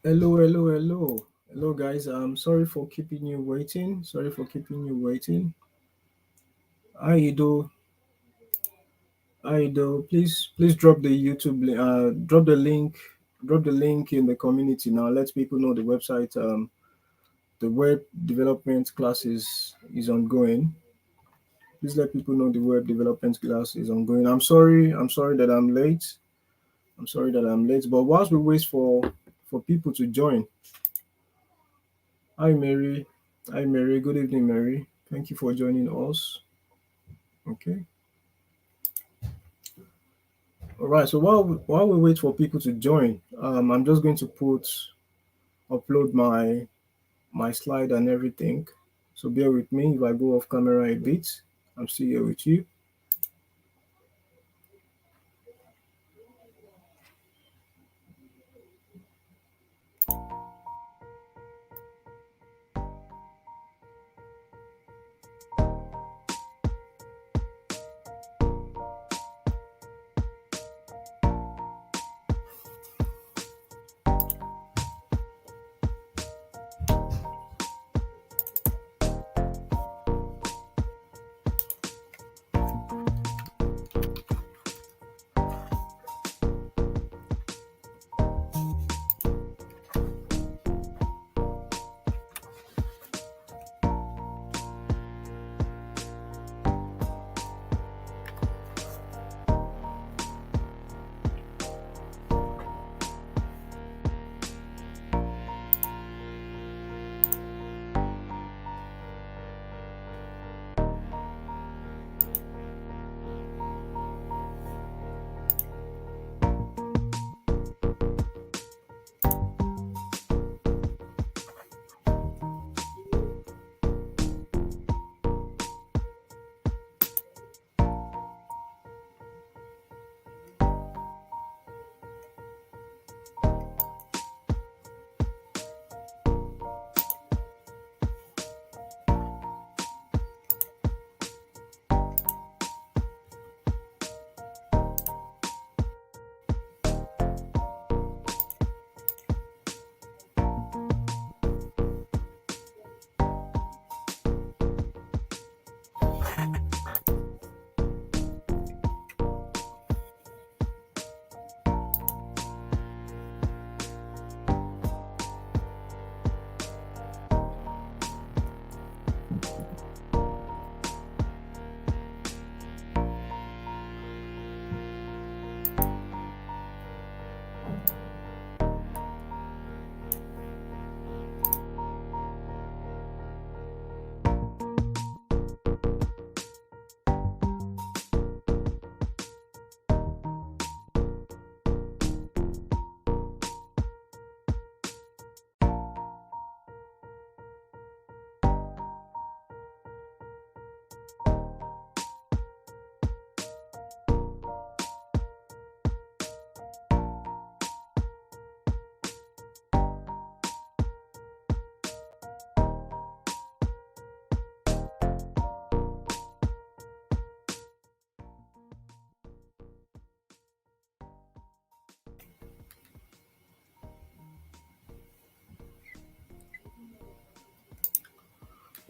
Hello, guys. I'm sorry for keeping you waiting. Sorry for keeping you waiting. How you do? How you do? Please drop the drop the link in the community now. Let people know the website. The web development class is ongoing. Please let people know the web development class is ongoing. I'm sorry that I'm late. I'm sorry that I'm late. But whilst we wait for people to join, hi Mary. Hi Mary. Good evening, Mary. Thank you for joining us. Okay. All right. So while we wait for people to join, I'm just going to upload my slide and everything. So bear with me if I go off camera a bit. I'm still here with you.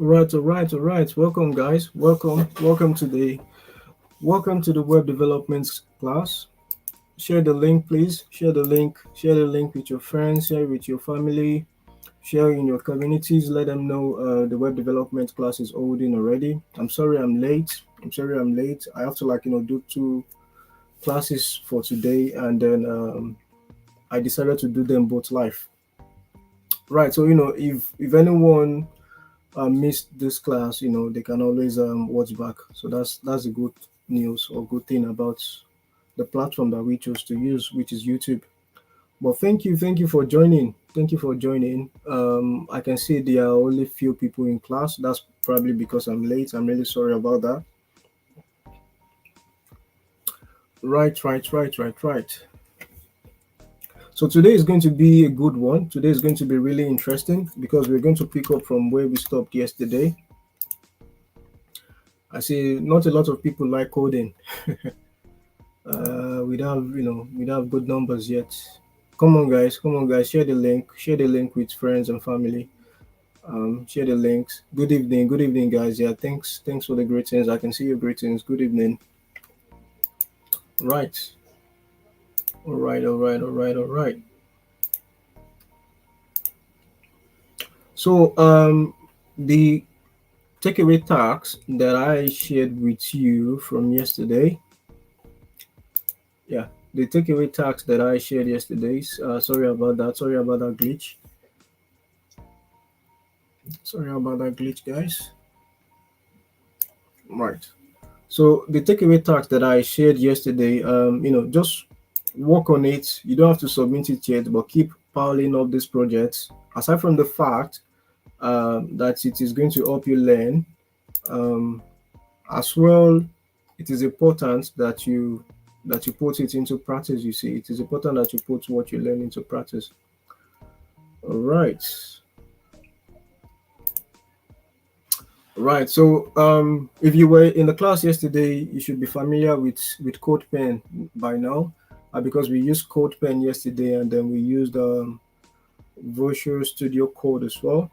All right. Welcome, guys. Welcome to the web development class. Share the link, please. Share the link. Share the link with your friends. Share it with your family. Share in your communities. Let them know the web development class is holding already. I'm sorry I'm late. I have to do two classes for today, and then I decided to do them both live. Right. So if anyone missed this class, they can always watch back. So that's a good news or good thing about the platform that we chose to use, which is YouTube. But thank you for joining. Thank you for joining. I can see there are only few people in class. That's probably because I'm late. I'm really sorry about that. Right. So today is going to be a good one. Today is going to be really interesting because we're going to pick up from where we stopped yesterday. I see not a lot of people like coding. We don't have good numbers yet. come on guys, share the link with friends and family. Share the links. Good evening guys. Yeah, thanks for the greetings. I can see your greetings. Good evening. Right. All right. So the takeaway tasks that I shared with you from yesterday. Yeah, the takeaway tasks that I shared yesterday. Sorry about that. Sorry about that glitch. Sorry about that glitch, guys. Right. So the takeaway task that I shared yesterday, just work on it. You don't have to submit it yet, but keep piling up this project. Aside from the fact that it is going to help you learn, um, as well, it is important that you put it into practice. You see, it is important that you put what you learn into practice. All right. Right. So, if you were in the class yesterday, you should be familiar with CodePen by now, because we used CodePen yesterday, and then we used Visual Studio Code as well,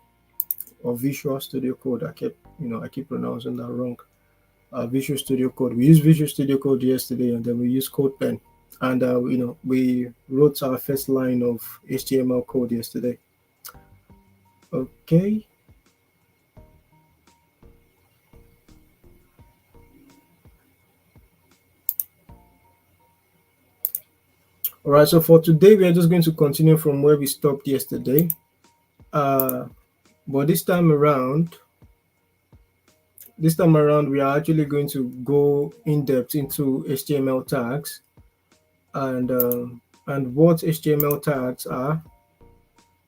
or Visual Studio Code. I keep pronouncing that wrong. Visual Studio Code. We used Visual Studio Code yesterday, and then we used CodePen, and we wrote our first line of HTML code yesterday. Okay. All right. So for today, we are just going to continue from where we stopped yesterday. Uh, but this time around, we are actually going to go in depth into HTML tags and what HTML tags are.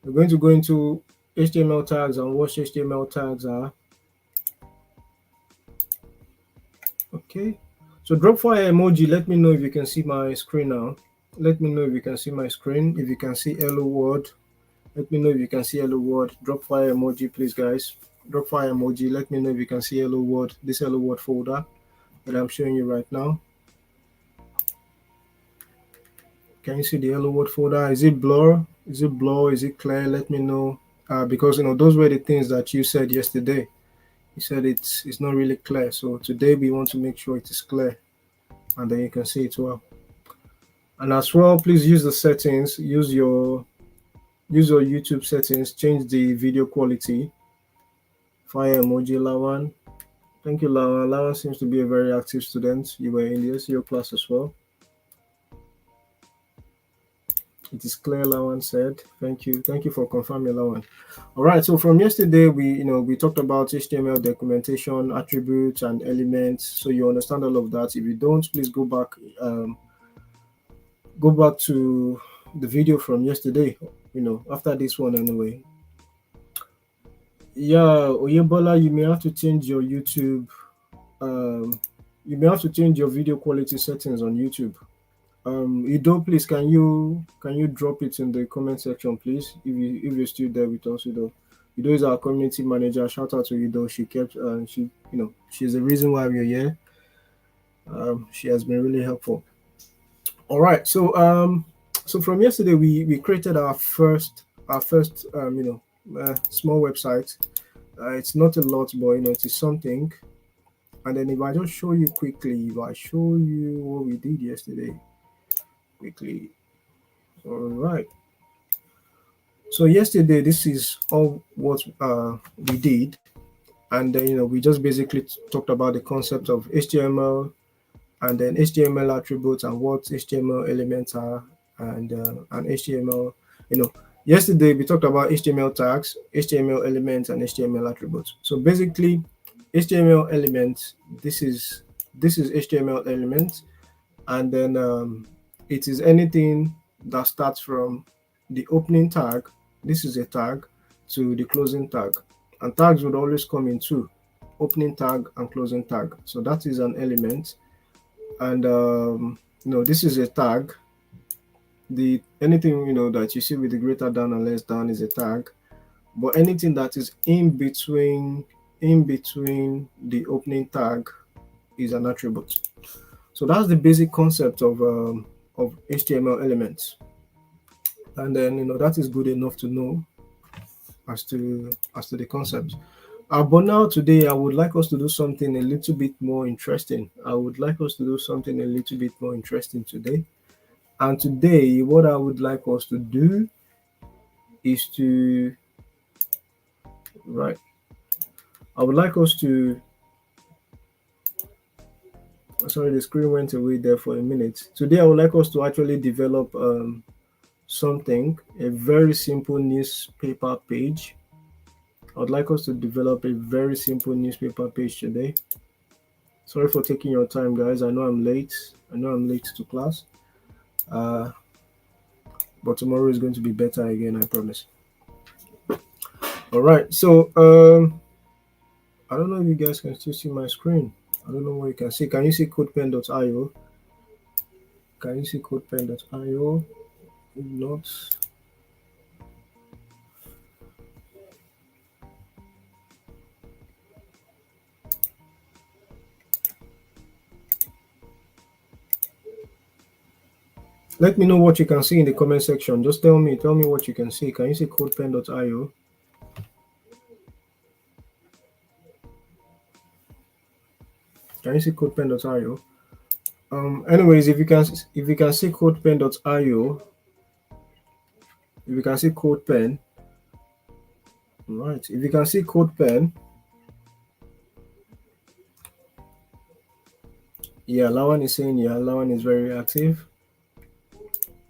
We're going to go into HTML tags and what HTML tags are. Okay. So drop fire emoji. Let me know if you can see my screen now. Let me know if you can see my screen. If you can see hello world, let me know if you can see hello world. Drop fire emoji, please, guys. Drop fire emoji. Let me know if you can see hello world. This hello world folder that I'm showing you right now. Can you see the hello world folder? Is it blur? Is it blur? Is it clear? Let me know. Because those were the things that you said yesterday. You said it's not really clear. So today we want to make sure it is clear, and then you can see it well. And as well, please use the settings. Use your YouTube settings. Change the video quality. Fire emoji, Lawan. Thank you, Lawan. Lawan seems to be a very active student. You were in the SEO class as well. It is clear, Lawan said. Thank you. Thank you for confirming, Lawan. All right. So from yesterday, we talked about HTML documentation, attributes, and elements. So you understand all of that. If you don't, please go back to the video from yesterday. After this one anyway. Yeah, Oyebola, you may have to change your YouTube. You may have to change your video quality settings on YouTube. Ido, please can you drop it in the comment section, please? If you're still there with us, Ido is our community manager. Shout out to Ido. She kept she's the reason why we're here. She has been really helpful. All right, so from yesterday we created our first small website. It's not a lot, but it is something. And then if I just show you quickly, if I show you what we did yesterday quickly. All right. So yesterday, this is all what we did, and then we just basically talked about the concept of HTML, and then HTML attributes and what HTML elements are, and HTML. Yesterday we talked about HTML tags, HTML elements, and HTML attributes. So basically, HTML elements. This is HTML elements, and then it is anything that starts from the opening tag. This is a tag to the closing tag, and tags would always come in two: opening tag and closing tag. So that is an element, and this is a tag. The anything that you see with the greater than and less than is a tag, but anything that is in between the opening tag is an attribute. So that's the basic concept of HTML elements. and then that is good enough to know as to the concept. But now today I would like us to do something a little bit more interesting. I would like us to do something a little bit more interesting today. And today, what I would like us to do is to right. I would like us to. Sorry, the screen went away there for a minute. Today, I would like us to actually develop something, a very simple newspaper page. I would like us to develop a very simple newspaper page today. Sorry for taking your time, guys. I know I'm late. I know I'm late to class. Uh, but tomorrow is going to be better again, I promise. All right. So I don't know if you guys can still see my screen. I don't know what you can see. Can you see codepen.io? Can you see codepen.io? If not, let me know what you can see in the comment section. Just tell me what you can see. Can you see codepen.io? Can you see codepen.io? Anyways, if you can see codepen.io, if you can see codepen, right? If you can see codepen, yeah, Lawan is saying yeah. Lawan is very active.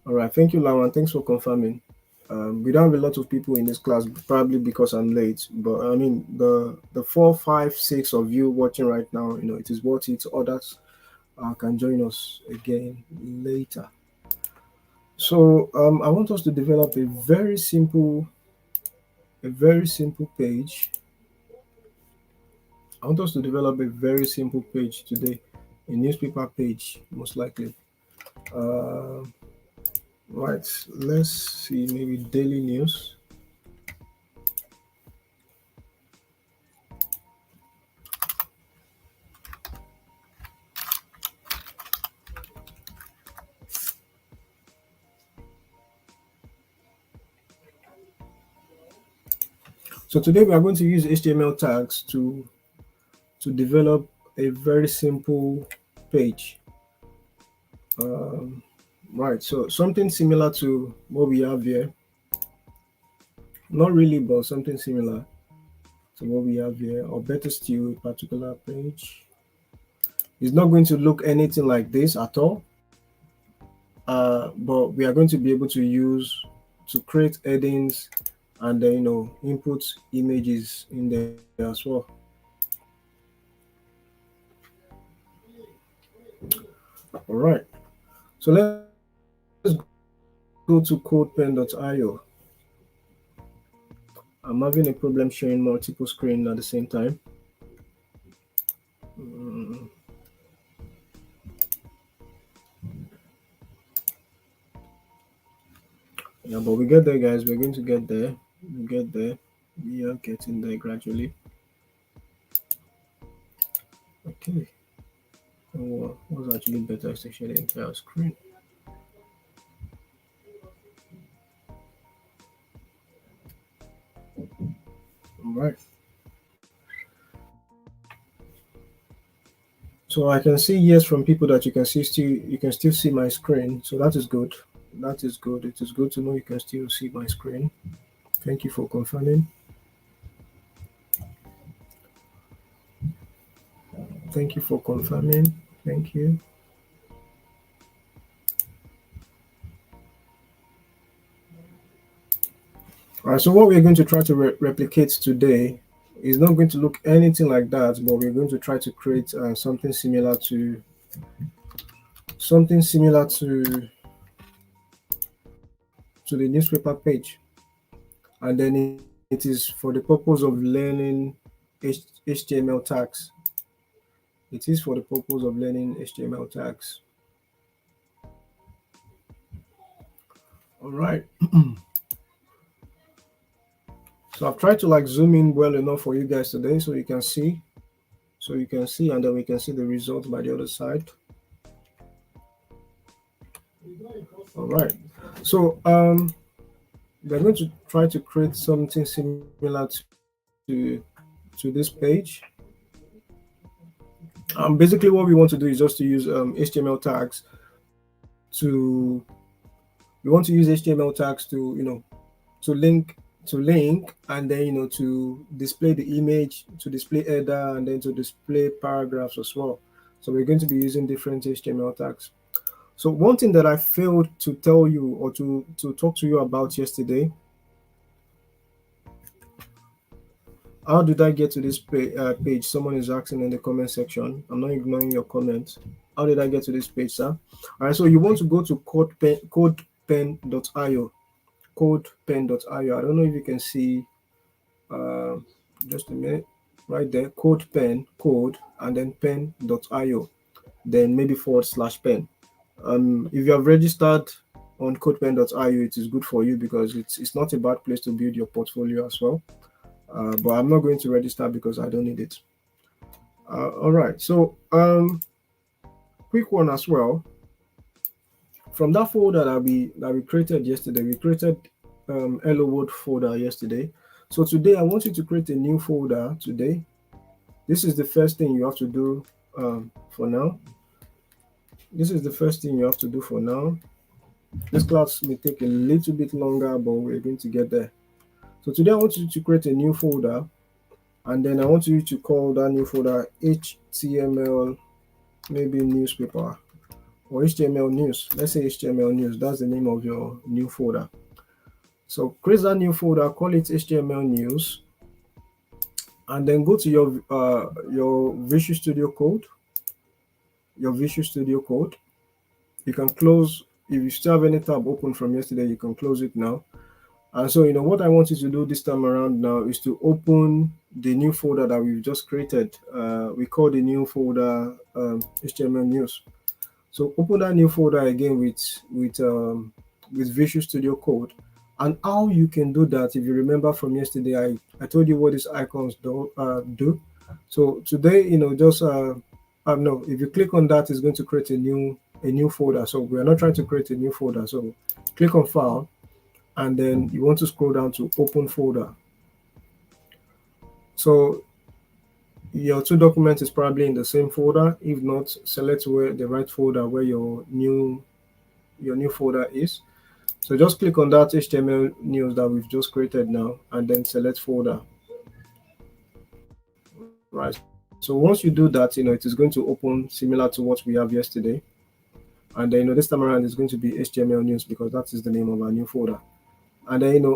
All right, thank you, Lawan. Thanks for confirming. We don't have a lot of people in this class, probably because I'm late. But I mean, the 4, 5, 6 of you watching right now, it is worth it. Others can join us again later. So I want us to develop a very simple page. I want us to develop a very simple page today, a newspaper page, most likely. Uh, right, let's see, maybe daily news. So today we are going to use HTML tags to develop a very simple page. Right, so something similar to what we have here. Not really, but something similar to what we have here, or better still, a particular page. It's not going to look anything like this at all, but we are going to be able to use to create headings and then input images in there as well. All right, so let's go to codepen.io. I'm having a problem sharing multiple screen at the same time. Yeah, but we get there, guys. We're going to get there. We get there. We are getting there gradually. Okay. What's actually better is to share the entire screen. All right. So I can see yes from people that you can still see my screen. So that is good. That is good. It is good to know you can still see my screen. Thank you for confirming. Thank you for confirming. Thank you. All right. So what we're going to try to replicate today is not going to look anything like that, but we're going to try to create something similar to the newspaper page, and then it is for the purpose of learning HTML tags. It is for the purpose of learning HTML tags. All right. So I've tried to zoom in well enough for you guys today so you can see. And then we can see the results by the other side. All right. So we're going to try to create something similar to this page. Basically, what we want to do is just to use HTML tags to we want to use HTML tags to link and then to display the image, to display header, and then to display paragraphs as well. So we're going to be using different HTML tags. So one thing that I failed to tell you or to talk to you about yesterday, how did I get to this page? Someone is asking in the comment section. I'm not ignoring your comment. How did I get to this page, sir? All right, so you want to go to codepen.io. Codepen.io. I don't know if you can see, uh, just a minute, right there, code, and then pen.io, then maybe /pen. If you have registered on codepen.io, it is good for you because it's not a bad place to build your portfolio as well. But I'm not going to register because I don't need it. All right. So, quick one as well. From that folder that we created yesterday, we created Hello World folder yesterday. So today I want you to create a new folder today. This is the first thing you have to do for now. This is the first thing you have to do for now. This class may take a little bit longer, but we're going to get there. So today I want you to create a new folder, and then I want you to call that new folder HTML, maybe newspaper, or HTML news. Let's say HTML news. That's the name of your new folder. So create that new folder, call it HTML news, and then go to your Visual Studio Code. Your Visual Studio Code. You can close if you still have any tab open from yesterday. You can close it now. And so what I want you to do this time around now is to open the new folder that we've just created. We call the new folder HTML news. So open that new folder again with Visual Studio Code. And how you can do that, if you remember from yesterday, I told you what these icons do. So today, just no, if you click on that, it's going to create a new folder. So we are not trying to create a new folder. So click on File, and then you want to scroll down to Open Folder. So your two documents is probably in the same folder. If not, select where the right folder where your new folder is. So just click on that HTML news that we've just created now, and then select folder. Right. So once you do that, it is going to open similar to what we have yesterday. And then this time around it's going to be HTML news because that is the name of our new folder. And then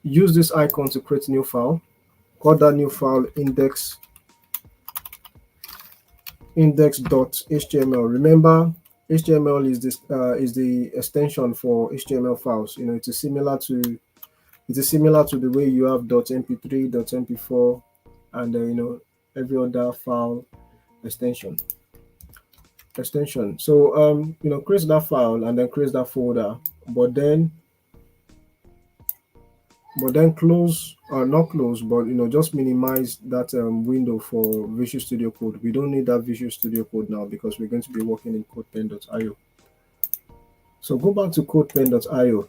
use this icon to create a new file. Call that new file index.html. Remember, HTML is the extension for HTML files. It is similar to the way you have .mp3, .mp4, and every other file extension. So create that file and then create that folder, but then close, not close, but just minimize that window for Visual Studio Code. We don't need that Visual Studio Code now because we're going to be working in codepen.io. So go back to codepen.io.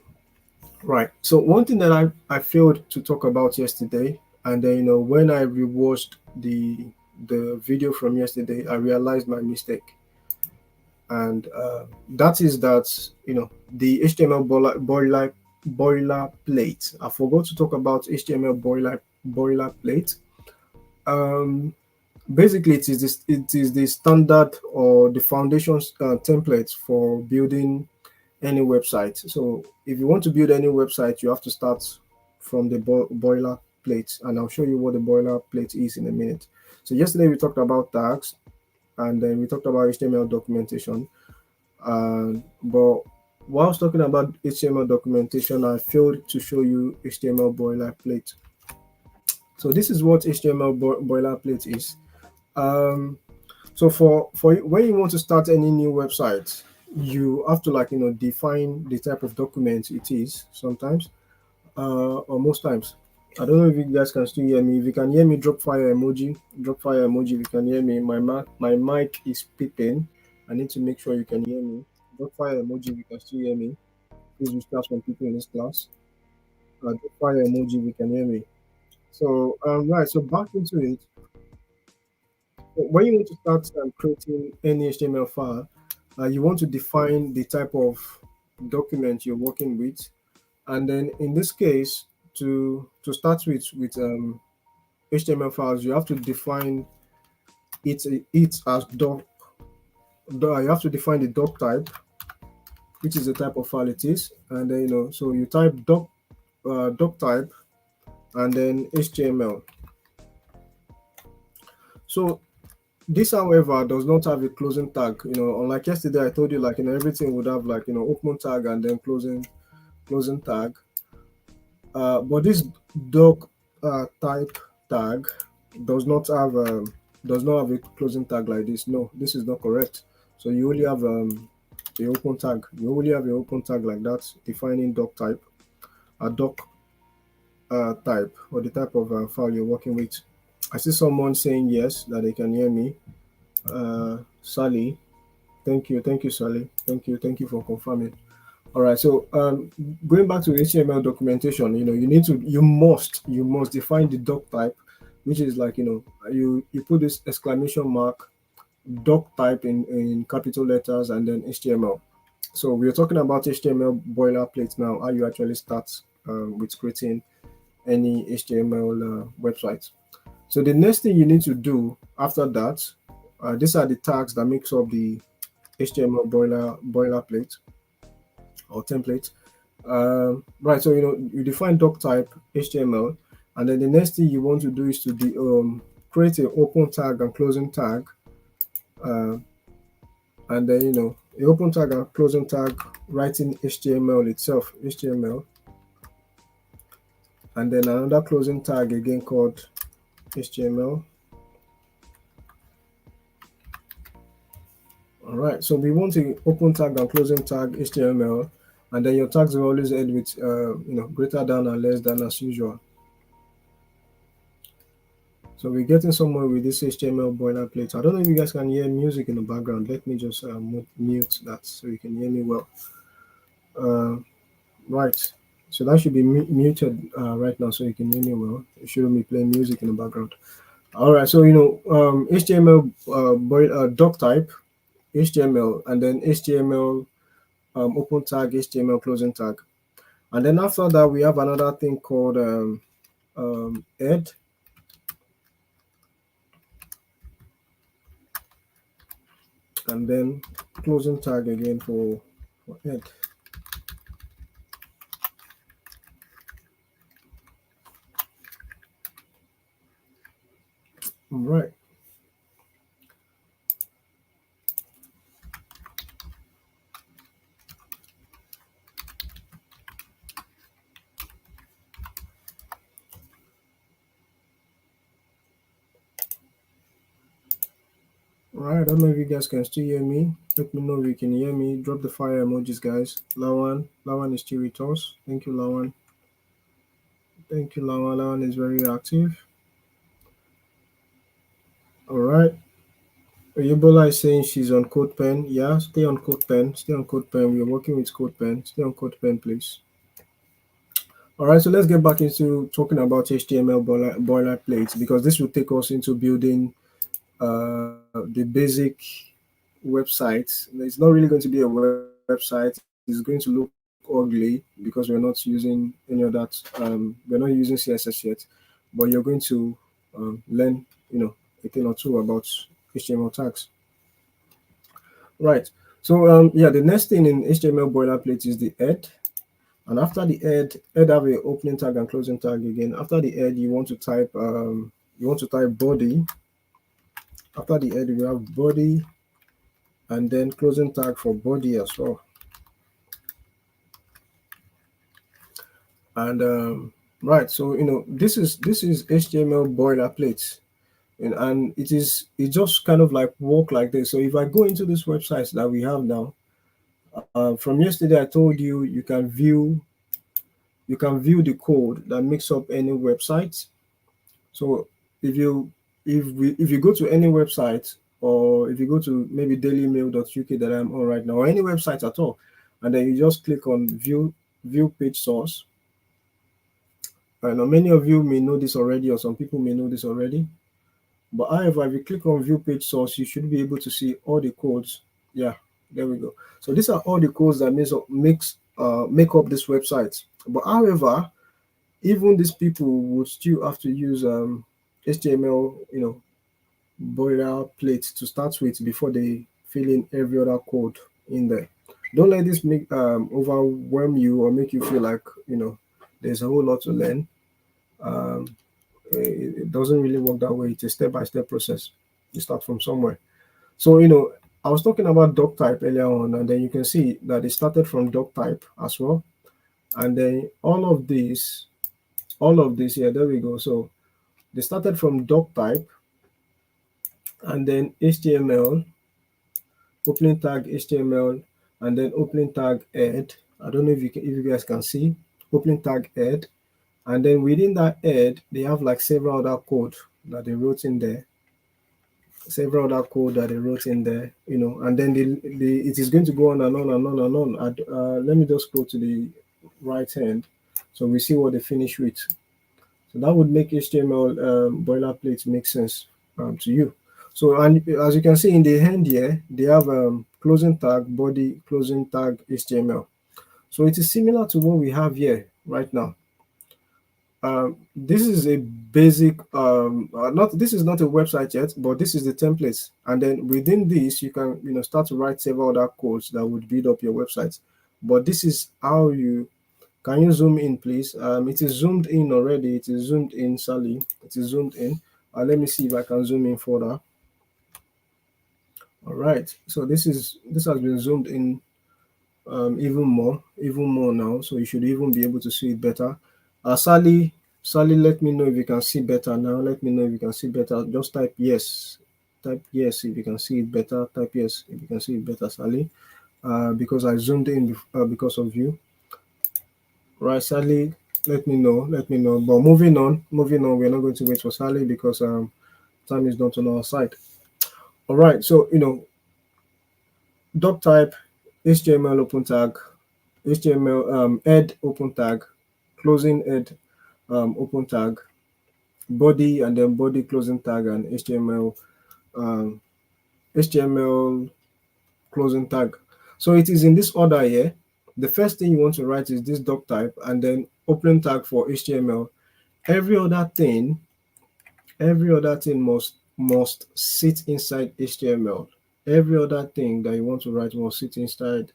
Right. So one thing that I failed to talk about yesterday, and then when I rewatched the video from yesterday, I realized my mistake, and that is that the HTML boilerplate. I forgot to talk about HTML boilerplate. Basically, it is the standard or the foundation template for building any website. So if you want to build any website, you have to start from the boilerplate, and I'll show you what the boilerplate is in a minute. So yesterday we talked about tags, and then we talked about HTML documentation. But while I was talking about HTML documentation, I failed to show you HTML boilerplate. So this is what HTML boilerplate is. So for when you want to start any new website, you have to define the type of document it is sometimes, or most times. I don't know if you guys can still hear me. If you can hear me, drop fire emoji. Drop fire emoji if you can hear me. My mic is pipping. I need to make sure you can hear me. Drop fire emoji if you can still hear me. Please, we still have some people in this class. the fire emoji, we can hear me. So, right, so back into it. When you want to start creating any HTML file, you want to define the type of document you're working with, and then in this case, to start with HTML files, you have to define it as doc. You have to define the doc type, which is the type of file it is, and then so you type doc type and then HTML. So this, however, does not have a closing tag. Unlike yesterday, I told you like everything would have like open tag and then closing tag. But this doc type tag does not have a closing tag like this. No, this is not correct. So you only have the open tag. You only have a open tag like that, defining doc type, a doc type, or the type of file you're working with. I see someone saying yes that they can hear me. Sally, thank you, Sally. Thank you for confirming. All right, so going back to HTML documentation, you must define the doc type, which is like you put this exclamation mark doc type in capital letters and then HTML. So we're talking about HTML boilerplate now, how you actually start with creating any HTML website. So the next thing you need to do after that, these are the tags that makes up the HTML boilerplate or template. Right, so you define doc type HTML, and then the next thing you want to do is to create an open tag and closing tag, uh, and then a open tag and closing tag writing HTML itself, HTML, and then another closing tag again called HTML. All right, so we want to open tag and closing tag HTML, and then your tags will always end with greater than and less than as usual. So we're getting somewhere with this HTML boilerplate. I don't know if you guys can hear music in the background. Let me just mute that so you can hear me well. Uh, right. So that should be muted right now so you can hear me well. It shouldn't be playing music in the background. All right. So HTML doc type, HTML, and then HTML open tag, HTML closing tag. And then after that, we have another thing called head. And then closing tag again for head. All right. All right. I don't know if you guys can still hear me. Let me know if you can hear me. Drop the fire emojis, guys. Lawan is still with us. Thank you, Lawan. Thank you, Lawan. Lawan is very active. All right. Oyebola is saying she's on code pen. Yeah, stay on code pen. Stay on code pen. We're working with code pen. Stay on code pen, please. All right, so let's get back into talking about HTML boilerplate because this will take us into building the basic website. It's not really going to be a website. It's going to look ugly because we're not using any of that. We're not using CSS yet, but you're going to learn, a thing or two about HTML tags. Right. So yeah, the next thing in HTML boilerplate is the head. And after the head have a opening tag and closing tag again. After the head, you want to type body. After the head, you have body, and then closing tag for body as well. And right, so this is HTML boilerplate, and it just kind of like work like this. So if I go into this website that we have now, from yesterday I told you you can view the code that makes up any website. So if you go to any website, or if you go to maybe dailymail.uk that I'm on right now, or any website at all, and then you just click on view page source, I know many of you may know this already, or some people may know this already. But however, if you click on view page source, you should be able to see all the codes. Yeah, there we go. So these are all the codes that make up this website. But however, even these people would still have to use HTML, boilerplate to start with before they fill in every other code in there. Don't let this make overwhelm you or make you feel like there's a whole lot to learn. Um, it doesn't really work that way. It's a step-by-step process. You start from somewhere. So I was talking about doc type earlier on, and then you can see that it started from doc type as well, and then all of this, yeah, there we go. So they started from doc type, and then HTML, opening tag HTML, and then opening tag head. I don't know if you guys can see opening tag head, and then within that head they have like several other code that they wrote in there, and then it is going to go on and on and on and on. Let me just go to the right hand, so we see what they finish with. So that would make HTML boilerplate make sense to you. So, and as you can see in the end here, they have closing tag, body, closing tag, HTML. So it is similar to what we have here right now. This is a basic, not this is not a website yet, but this is the template. And then within this, you can start to write several other codes that would build up your website. But this is how you can you zoom in, please? It is zoomed in already. It is zoomed in, Sally. It is zoomed in. Let me see if I can zoom in further. All right. So this has been zoomed in even more now. So you should even be able to see it better. Sally, let me know if you can see better now. Let me know if you can see better. Just type yes. Type yes if you can see it better. Type yes if you can see it better, Sally. Because I zoomed in because of you. Right, Sally, let me know. But moving on, we're not going to wait for Sally because time is not on our side. All right, so doc type, HTML open tag, HTML head open tag, closing head open tag, body and then body closing tag, and HTML closing tag. So it is in this order here. The first thing you want to write is this doc type, and then opening tag for HTML. Every other thing must sit inside HTML. Every other thing that you want to write must sit inside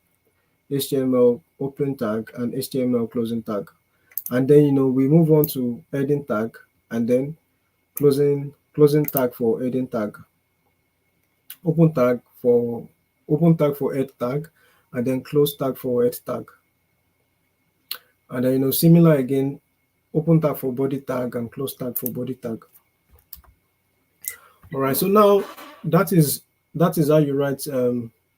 HTML open tag and HTML closing tag. And then we move on to heading tag, and then closing tag for heading tag, open tag for head tag, and then close tag for head tag. And then similar again, open tag for body tag and close tag for body tag. All right, so now that is how you write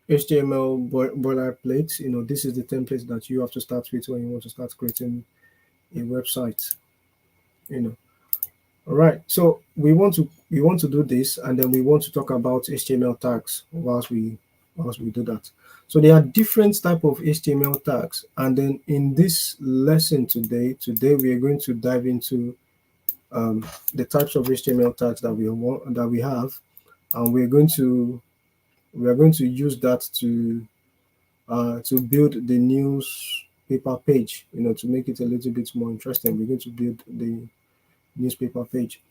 HTML boilerplate. This is the template that you have to start with when you want to start creating a website. All right, so we want to do this, and then we want to talk about HTML tags whilst we do that. So there are different type of HTML tags, and then in this lesson today we are going to dive into the types of HTML tags that we have, and we are going to use that to build the newspaper page. To make it a little bit more interesting, we're going to build the newspaper page.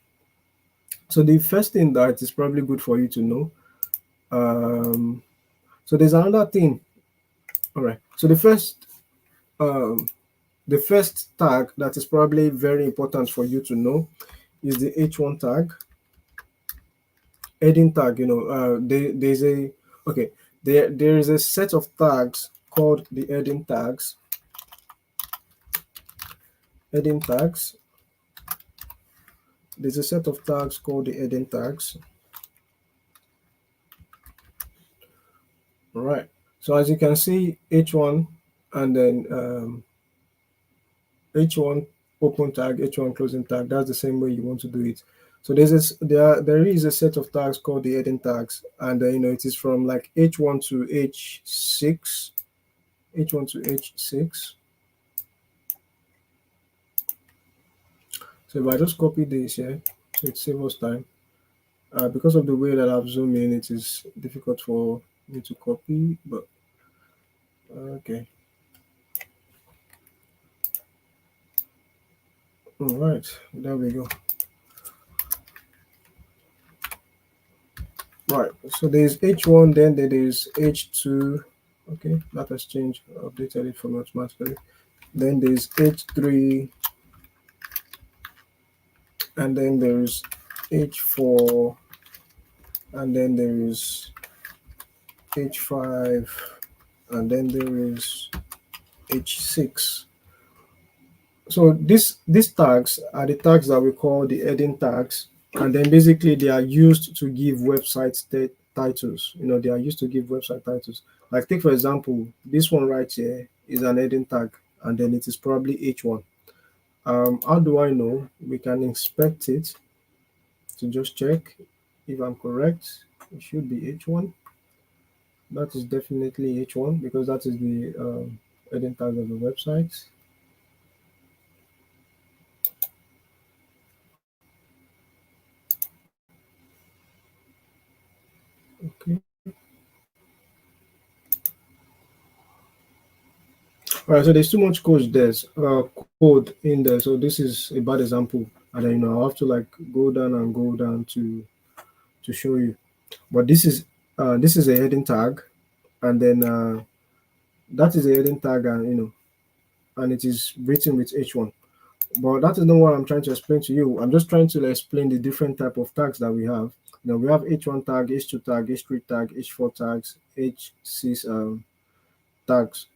So the first thing that is probably good for you to know. So there's another thing. All right. So the first tag that is probably very important for you to know is the H1 tag. Heading tag, there's a okay, there is a set of tags called the heading tags. Heading tags. There's a set of tags called the heading tags. All right. So as you can see, H1 and then H1 open tag, H1 closing tag. That's the same way you want to do it. So there is a set of tags called the heading tags, and it is from like H1 to H6, So if I just copy this here, so it saves us time. Because of the way that I've zoomed in, it is difficult for me to copy, but okay. All right, there we go. Right, so there's H1, then there is H2. Okay, that has changed, updated it from automatically. Then there's H3, and then there's H4, and then there is H5, and then there is H6. So these tags are the tags that we call the heading tags, and then basically they are used to give website titles. They are used to give website titles. Like take for example, this one right here is an heading tag, and then it is probably H1. How do I know? We can inspect it to just check if I'm correct. It should be H1. That is definitely H1 because that is the heading tag of the website. Okay. All right, so there's too much code in there. So this is a bad example, and then I have to like go down to show you. But this is a heading tag, and then that is a heading tag, and and it is written with H1. But that is not what I'm trying to explain to you. I'm just trying to explain the different type of tags that we have. We have H1 tag, H2 tag, H3 tag, H4 tags, H6 tags.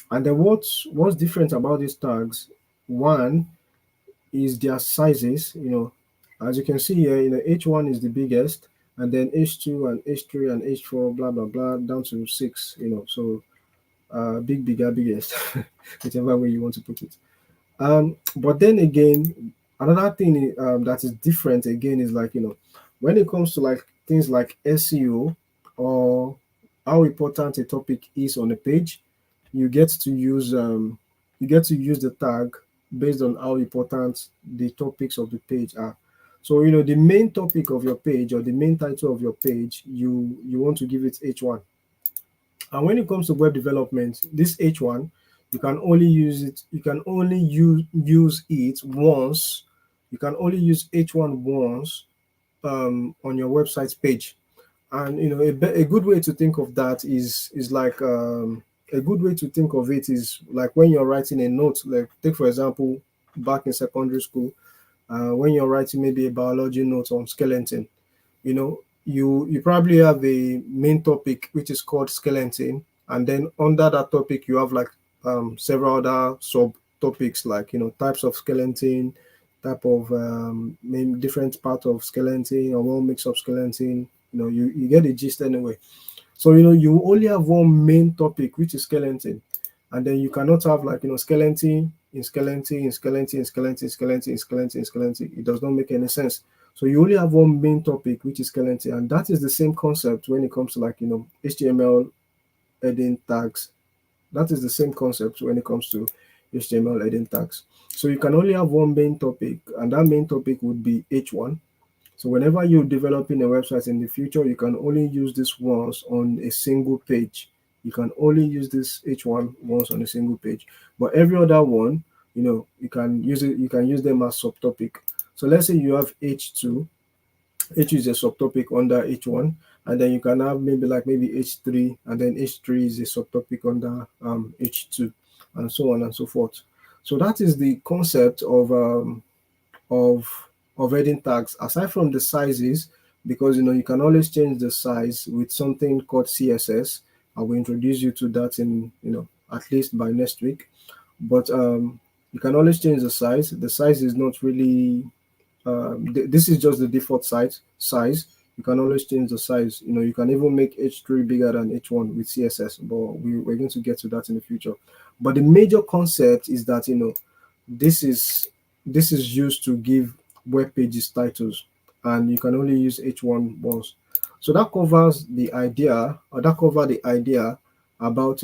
And then what's different about these tags? One is their sizes. As you can see here, H1 is the biggest, and then H2 and H3 and H4, blah blah blah, down to six. So big, bigger, biggest, whichever way you want to put it. But then again, another thing that is different again is like when it comes to like things like SEO or how important a topic is on a page, you get to use the tag based on how important the topics of the page are. So the main topic of your page or the main title of your page, you want to give it H1. And when it comes to web development, this H1, you can only use it. You can only use it once. You can only use H1 once on your website page. And a good way to think of that is like a good way to think of it is like when you're writing a note. Like take for example, back in secondary school, when you're writing maybe a biology note on skeleton, you probably have a main topic which is called skeleton, and then under that topic you have like several other sub topics like types of skeleton, type of maybe different part of skeleton or one mix of skeleton. You get the gist anyway. So you only have one main topic which is skeleton, and then you cannot have like skeleton in skeleton in skeleton in skeleton in skeleton in skeleton in skeleton. It does not make any sense. So you only have one main topic which is skeleton, and that is the same concept when it comes to like HTML heading tags. That is the same concept when it comes to HTML heading tags. So you can only have one main topic, and that main topic would be H1. So whenever you're developing a website in the future, you can only use this once on a single page. You can only use this H1 once on a single page. But every other one, you can use it. You can use them as subtopic. So let's say you have H2. H2 is a subtopic under H1, and then you can have maybe H3, and then H3 is a subtopic under H2, and so on and so forth. So that is the concept of of heading tags. Aside from the sizes, because you can always change the size with something called CSS. I will introduce you to that in at least by next week. But you can always change the size. The size is not really this is just the default size. You can always change the size. You can even make H3 bigger than H1 with CSS, but we're going to get to that in the future. But the major concept is that this is used to give web pages titles, and you can only use H1 once. So that covers the idea, about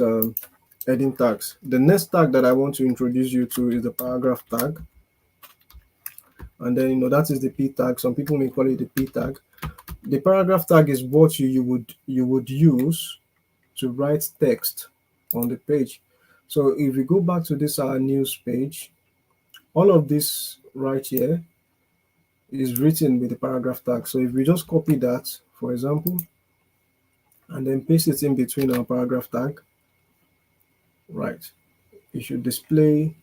heading tags. The next tag that I want to introduce you to is the paragraph tag. and then that is the p tag. Some people may call it the p tag. The paragraph tag is what you would use to write text on the page. So if we go back to this our news page, all of this right here is written with the paragraph tag. So if we just copy that, for example, and then paste it in between our paragraph tag, right, it should display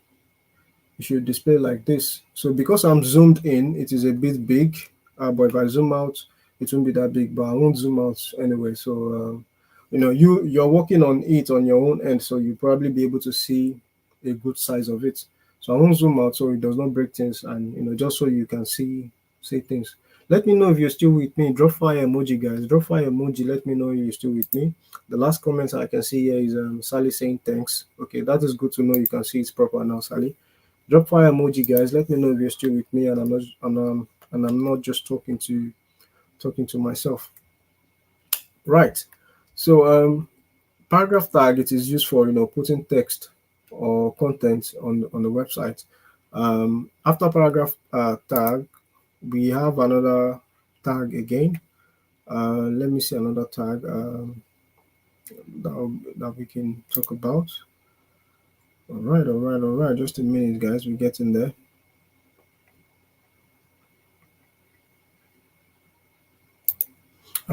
like this. So because I'm zoomed in, it is a bit big, but if I zoom out, it won't be that big, but I won't zoom out anyway. So you're working on it on your own end, so you probably be able to see a good size of it. So I won't zoom out so it does not break things, and just so you can see things. Let me know if you're still with me. Drop fire emoji, guys. Drop fire emoji. Let me know if you're still with me. The last comment I can see here is Sally saying thanks. Okay, that is good to know. You can see it's proper now, Sally. Drop fire emoji, guys. Let me know if you're still with me, and I'm not just talking to myself. Right. So paragraph tag, it is used for putting text or content on the website. After paragraph tag, we have another tag again. Let me see another tag that we can talk about. All right. Just a minute, guys. We're getting there.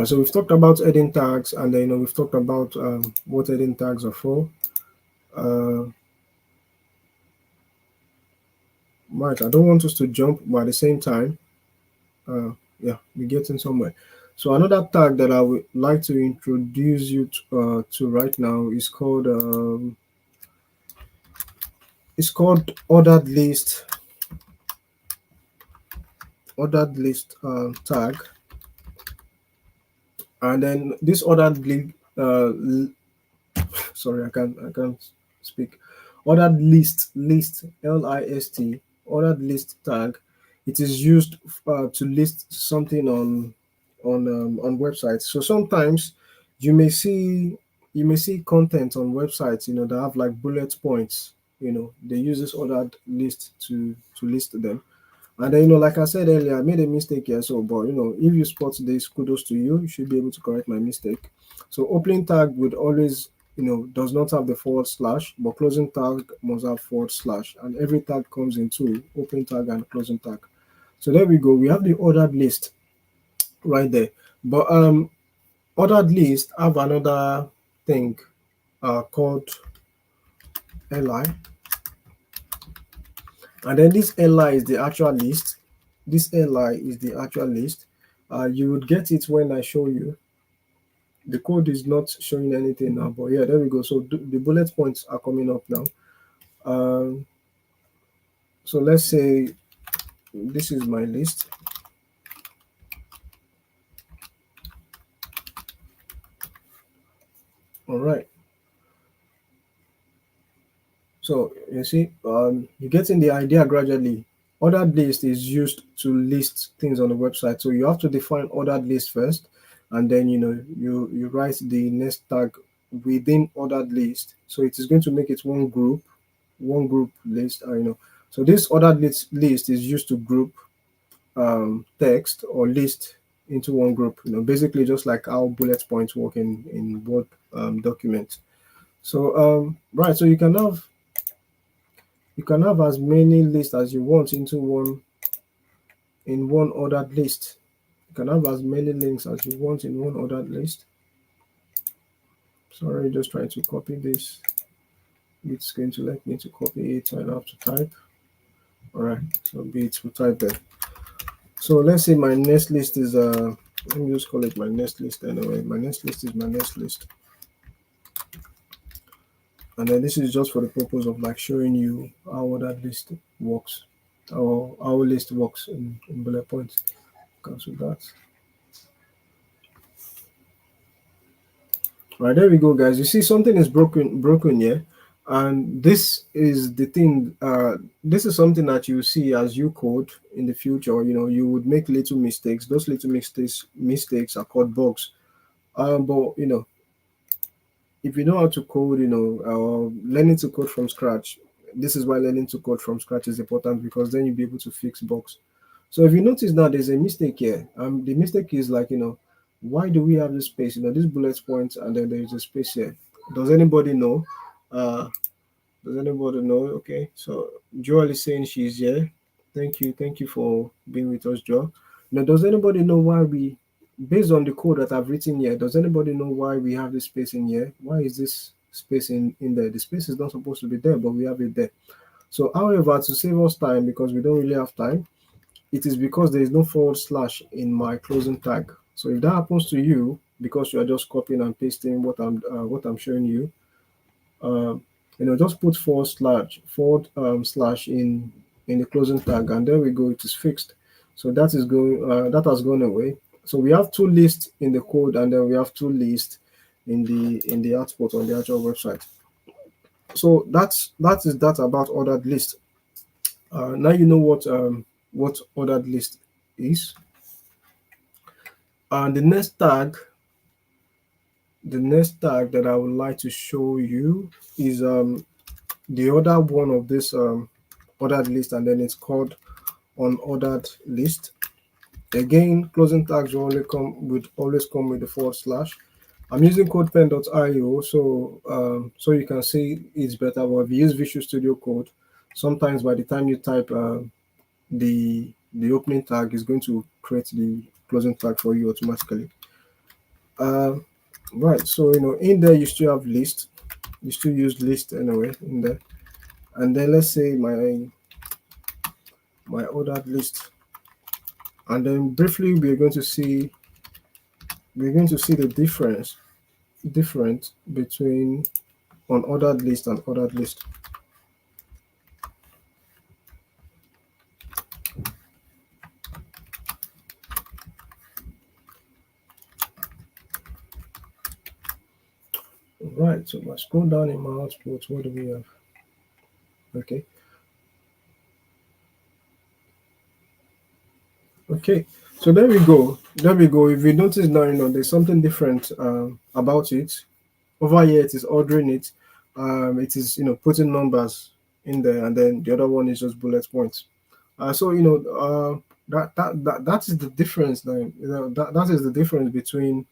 So we've talked about heading tags, and then we've talked about what heading tags are for. Uh, right, I don't want us to jump, but at the same time, yeah, we're getting somewhere. So another tag that I would like to introduce you to right now is called ordered list tag, and then this ordered list sorry, I can't speak. Ordered list list ordered list tag. It is used to list something on websites. So sometimes you may see content on websites that have like bullet points. They use this ordered list to list them. And then, like I said earlier, I made a mistake here. So, but if you spot this, kudos to you. You should be able to correct my mistake. So, opening tag would always, does not have the forward slash, but closing tag must have forward slash. And every tag comes in two, opening tag and closing tag. So there we go. We have the ordered list right there. But ordered list have another thing called li, and then this li is the actual list. This li is the actual list. You would get it when I show you. The code is not showing anything now, but yeah, there we go. So the bullet points are coming up now. um, so let's say this is my list. All right, so you see, you're getting the idea gradually. Ordered list is used to list things on the website, so you have to define ordered list first, and then you write the next tag within ordered list, so it is going to make it one group list. So this ordered list is used to group text or list into one group, basically just like how bullet points work in Word documents. So right, so you can have as many lists as you want into one ordered list. You can have as many links as you want in one ordered list. Sorry, just trying to copy this. It's going to let me to copy it, so I don't have to type. All right, so it will type there. So let's say my next list is let me just call it my next list anyway. My next list is my next list. And then this is just for the purpose of like showing you how that list works, or how list works in bullet points. Cancel that. Right, there we go, guys. You see something is broken here. And this is the thing, this is something that you see as you code in the future. You would make little mistakes. Those little mistakes are called bugs. But if you know how to code, learning to code from scratch. This is why learning to code from scratch is important, because then you'll be able to fix bugs. So if you notice now, there's a mistake here. The mistake is like, why do we have this space? This bullet points, and then there's a space here. Does anybody know? Uh, does anybody know? Okay, so Joel is saying she's here. Thank you for being with us, Joel. Now, does anybody know why we, based on the code that I've written here, does anybody know why we have this space in here? Why is this space in there? The space is not supposed to be there, but we have it there. So, however, to save us time, because we don't really have time, it is because there is no forward slash in my closing tag. So if that happens to you, because you are just copying and pasting what I'm showing you, um, just put forward slash in the closing tag, and there we go. It is fixed. So that has gone away. So we have two lists in the code, and then we have two lists in the output on the actual website. So that is that about ordered list. Now you know what ordered list is. And the next tag that I would like to show you is the other one of this ordered list, and then it's called unordered list. Again, closing tags will always come with the forward slash. I'm using codepen.io, so you can see it's better. But if you use Visual Studio Code, sometimes by the time you type the opening tag, is going to create the closing tag for you automatically. Right, so in there you still have list. You still use list anyway in there, and then let's say my ordered list, and then briefly we're going to see the difference between unordered list and ordered list. Right, so if I scroll down in my output, what do we have? Okay. Okay, so there we go. There we go. If you notice now, there's something different about it. Over here, it is ordering it. It is putting numbers in there, and then the other one is just bullet points. So that is the difference. Then that is the difference between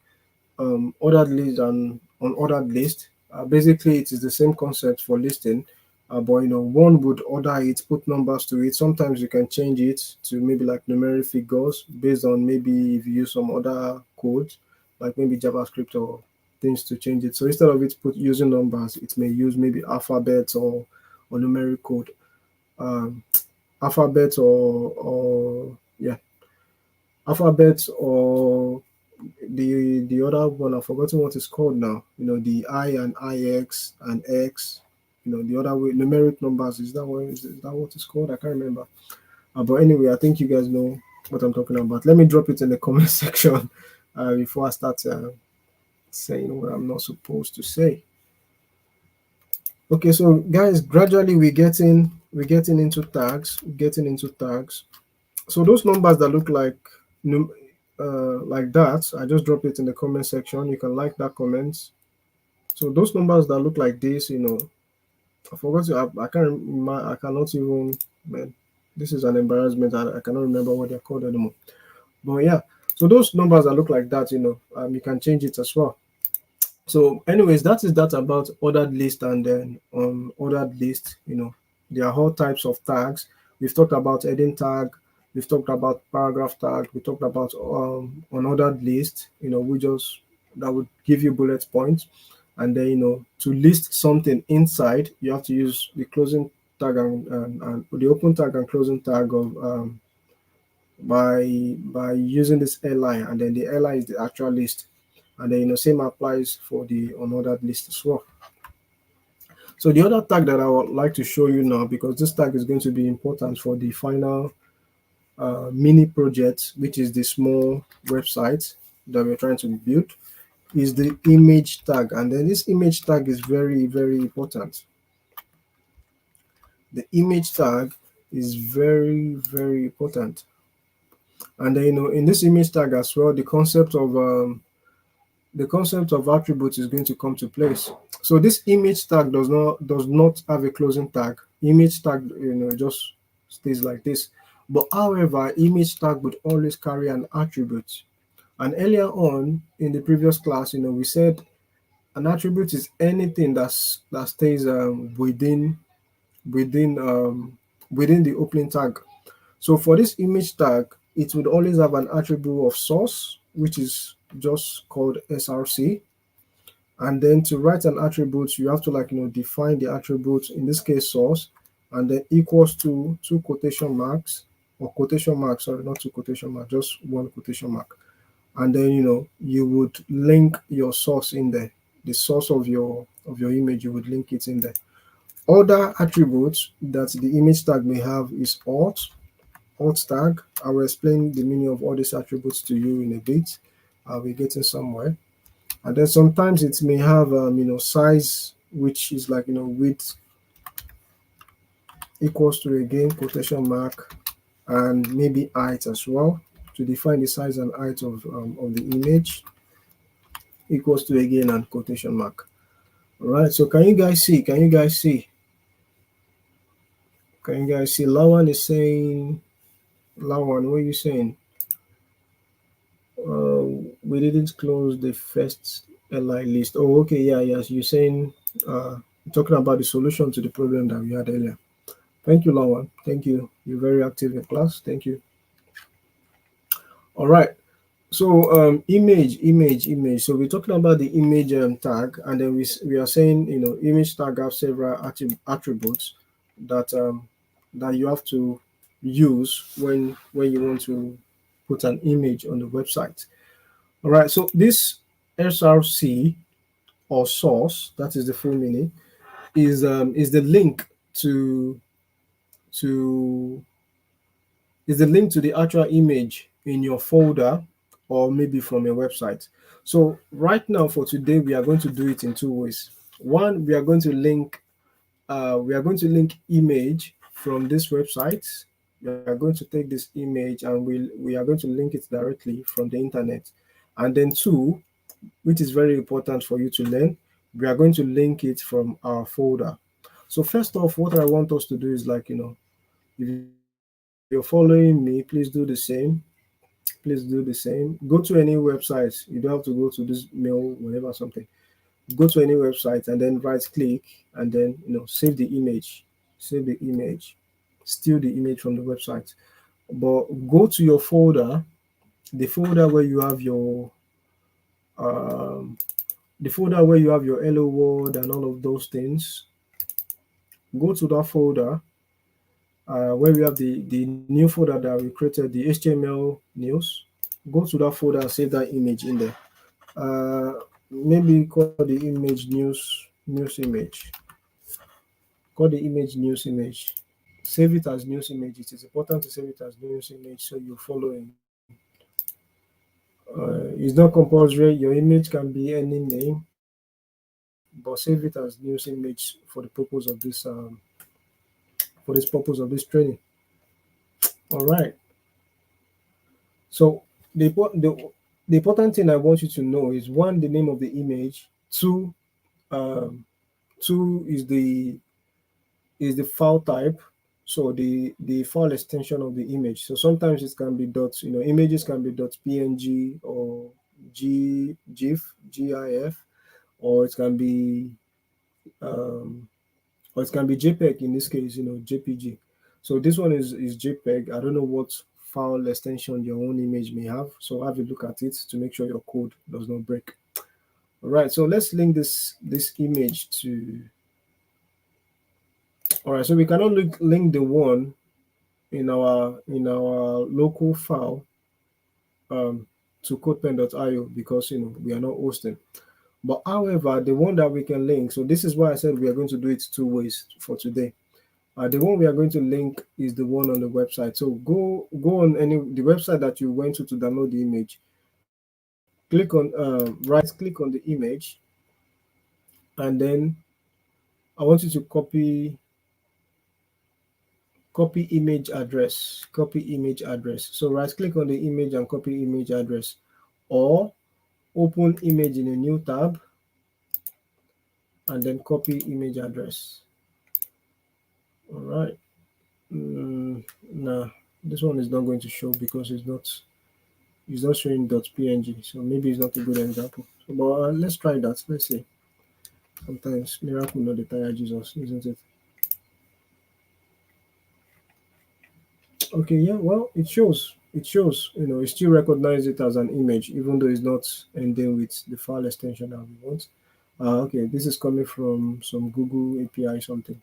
ordered list and unordered list. Basically, it is the same concept for listing, but one would order it, put numbers to it. Sometimes you can change it to maybe like numeric figures based on maybe if you use some other code, like maybe JavaScript or things to change it. So instead of it put using numbers, it may use maybe alphabets or numeric code, um, alphabets or yeah, alphabets or the other one, I've forgotten what it's called now. The I and IX and X. The other way, numeric numbers. Is that what it's called? I can't remember. But anyway, I think you guys know what I'm talking about. Let me drop it in the comment section before I start saying what I'm not supposed to say. Okay, so guys, gradually we're getting into tags. So those numbers that look like that, I just dropped it in the comment section. You can like that comment. So those numbers that look like this, I forgot I can't remember, I cannot even, man, this is an embarrassment. I cannot remember what they're called anymore. But yeah, so those numbers that look like that, you can change it as well. So anyways, that is that about ordered list and then ordered list. There are all types of tags. We've talked about heading tag, we've talked about paragraph tag, we talked about unordered list, we just that would give you bullet points. And then to list something inside, you have to use the closing tag and the open tag and closing tag of by using this airline, and then the airline is the actual list. And then same applies for the unordered list as well. So the other tag that I would like to show you now, because this tag is going to be important for the final mini project, which is the small website that we're trying to build, is the image tag. And then this image tag is very, very important. The image tag is very, very important. And then in this image tag as well, the concept of attributes is going to come to place. So this image tag does not have a closing tag. Image tag just stays like this. But however, image tag would always carry an attribute. And earlier on in the previous class, we said an attribute is anything that stays within within the opening tag. So for this image tag, it would always have an attribute of source, which is just called src. And then to write an attribute, you have to define the attribute, in this case source, and then equals to two quotation marks, or quotation marks, sorry, not two quotation marks, just one quotation mark. And then you would link your source in there, the source of your image, you would link it in there. Other attributes that the image tag may have is alt tag. I will explain the meaning of all these attributes to you in a bit. We're getting somewhere. And then sometimes it may have size, which is width equals to, again, quotation mark, and maybe height as well, to define the size and height of the image, equals to, again, and quotation mark. All right, so can you guys see? Lawan is saying, Lawan, what are you saying? We didn't close the first li list. Oh, okay, yeah, yes, you're saying, talking about the solution to the problem that we had earlier. Thank you, Lawan. Thank you. You're very active in class. Thank you. All right. So image. So we're talking about the image tag, and then we are saying image tag have several attributes that you have to use when you want to put an image on the website. All right. So this src, or source, that is the full meaning, is the link to to is the link to the actual image in your folder, or maybe from your website. So right now, for today, we are going to do it in two ways. One, we are going to link image from this website. We are going to take this image, and we are going to link it directly from the internet. And then two, which is very important for you to learn, we are going to link it from our folder. So first off, what I want us to do is, if you're following me, please do the same. Go to any website. You don't have to go to this mail, whatever, something. Go to any website and then right click, and then save the image. Steal the image from the website. But go to your folder, the folder where you have your hello world and all of those things. Go to that folder, where we have the new folder that we created, the HTML news. Go to that folder and save that image in there. Maybe call the image news image. Call the image news image. Save it as news image. It is important to save it as news image so you're following. It's not compulsory. Your image can be any name, but save it as news image for the purpose of this training. All right. So the important thing I want you to know is, one, the name of the image. Two, um, two is the file type. So the file extension of the image. So sometimes it can be images can be .png or GIF, or it can be JPEG, in this case, JPG. So this one is JPEG. I don't know what file extension your own image may have. So have a look at it to make sure your code does not break. All right. So let's link this image to. All right. So we cannot link the one in our local file to codepen.io, because we are not hosting. But however, the one that we can link, so this is why I said we are going to do it two ways for today. The one we are going to link is the one on the website. So go on the website that you went to download the image. Click on right click on the image, and then I want you to copy image address. So right click on the image and copy image address, or open image in a new tab and then copy image address. All right. Nah. This one is not going to show because it's not showing .png, so maybe it's not a good example. So, but let's try that. Let's see. Sometimes miracle not the tire Jesus, isn't it? Okay, yeah. Well, it shows. It shows. It still recognize it as an image, even though it's not ending with the file extension that we want. Okay, this is coming from some Google API something.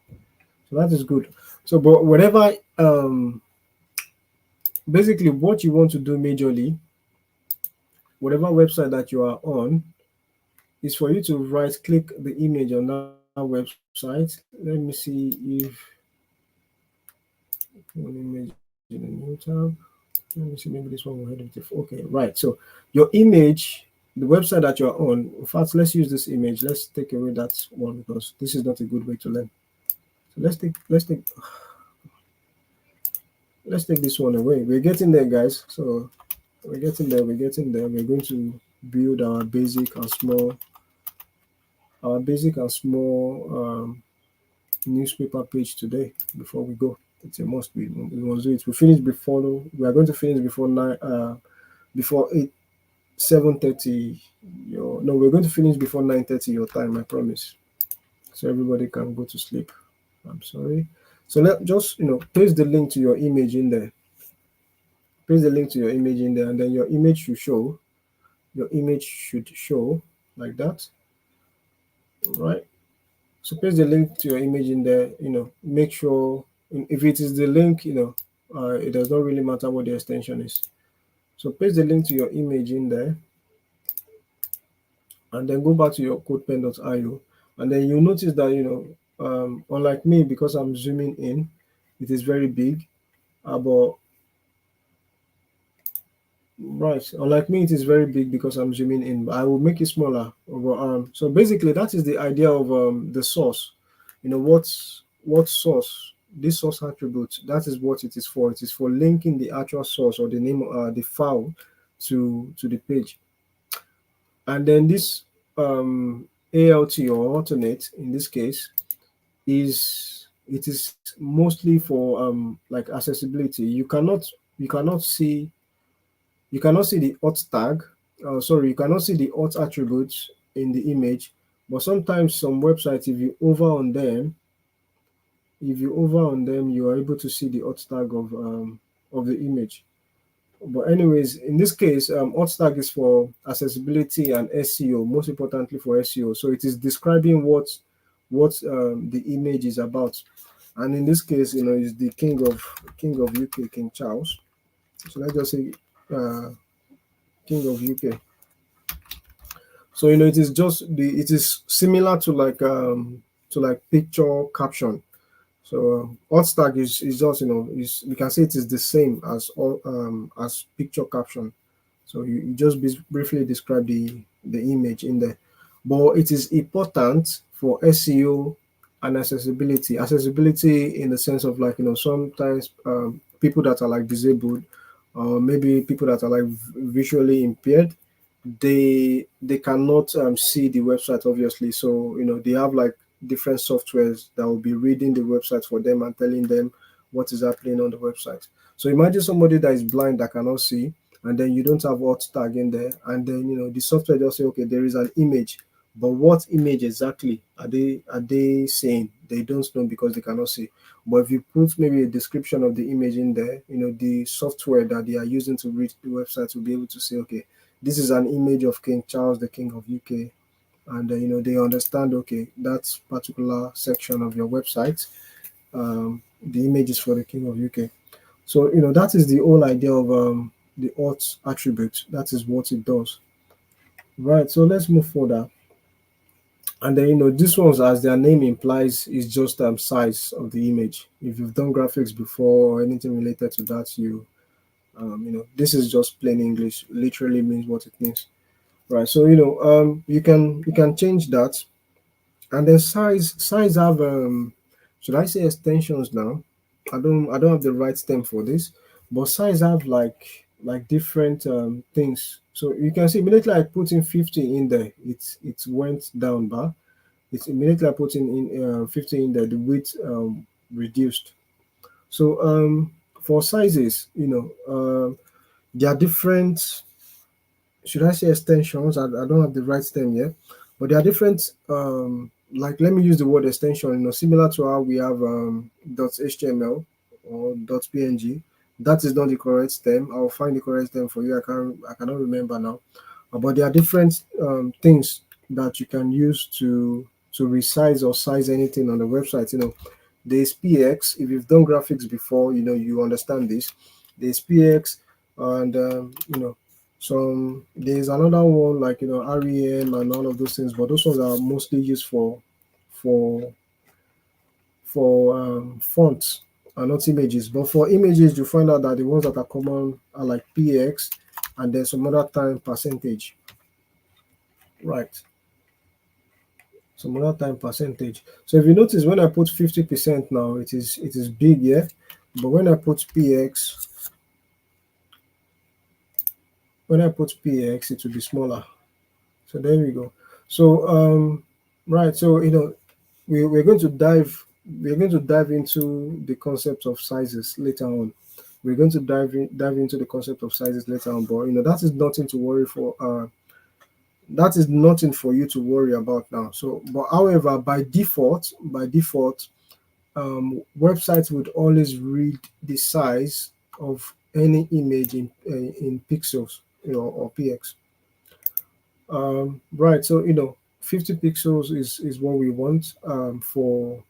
So that is good. So, but whatever, basically, what you want to do majorly, whatever website that you are on, is for you to right click the image on that website. Let me see if one image in a new tab. Let me see, maybe this one will head into. Okay, right. So your image, the website that you're on. In fact, let's use this image. Let's take away that one because this is not a good way to learn. So let's take this one away. We're getting there, guys. So we're getting there. We're getting there. We're going to build our basic and small newspaper page today before we go. It's a must. We must do it. We are going to finish before 9 before 8 7:30 your no, we're going to finish before 9:30 your time, I promise. So everybody can go to sleep. I'm sorry. So let just paste the link to your image in there. Paste the link to your image in there, and then your image should show like that. Right. So paste the link to your image in there, make sure if it is the link, it does not really matter what the extension is. So paste the link to your image in there and then go back to your codepen.io, and then you'll notice that, unlike me, because I'm zooming in, it is very big. But right, unlike me, it is very big because I'm zooming in. But I will make it smaller. So basically, that is the idea of the source. What source? This source attribute. That is what it is for. It is for linking the actual source or the name, the file, to the page. And then this ALT or alternate in this case is mostly for like accessibility. You cannot see the alt tag. Sorry, you cannot see the alt attributes in the image, but sometimes some websites, if you over on them, you are able to see the alt tag of the image. But anyways, in this case, alt tag is for accessibility and SEO, most importantly for SEO. So it is describing what the image is about. And in this case, is the king of UK, King Charles. So let's just say king of UK. So it is similar to like picture caption. So alt tag is just is we can say it is the same as picture caption. So you just briefly describe the image in there, but it is important for SEO and accessibility. Accessibility in the sense of like sometimes people that are like disabled, or maybe people that are like visually impaired, they cannot see the website obviously. So they have like different softwares that will be reading the website for them and telling them what is happening on the website. So imagine somebody that is blind that cannot see, and then you don't have alt tag in there, and then the software just say, okay, there is an image, but what image exactly are they saying? They don't know because they cannot see. But if you put maybe a description of the image in there, the software that they are using to read the website will be able to say, okay, this is an image of King Charles, the King of UK, and they understand, okay, that particular section of your website, the image is for the King of UK. So that is the whole idea of the auth attribute. That is what it does. Right. So let's move further. And then this ones, as their name implies, is just size of the image. If you've done graphics before or anything related to that, this is just plain English. Literally means what it means. Right. So you can change that. And then size have should I say extensions now? I don't have the right term for this, but size have like different things. So you can see immediately I put in 50 in there, it went down bar. It's immediately I put in 50 in there, the width reduced. So for sizes, there are different, should I say extensions? I don't have the right term yet, but there are different. Like, let me use the word extension. Similar to how we have .html or .png. That is not the correct term. I'll find the correct term for you. I cannot remember now. But there are different things that you can use to resize or size anything on the website. There's PX. If you've done graphics before, you understand this. There's PX, and there's another one like REM and all of those things, but those ones are mostly used for fonts and not images. But for images, you find out that the ones that are common are like PX, and then some other time percentage. Right. Some other time percentage. So if you notice, when I put 50% now, it is big, yeah. But when I put PX, it will be smaller. So there we go. So right. So we're going to dive into the concept of sizes later on. We're going to dive into the concept of sizes later on. But that is nothing to worry for. That is nothing for you to worry about now. So, but however, by default, websites would always read the size of any image in pixels, or px. Right. So 50 pixels is what we want for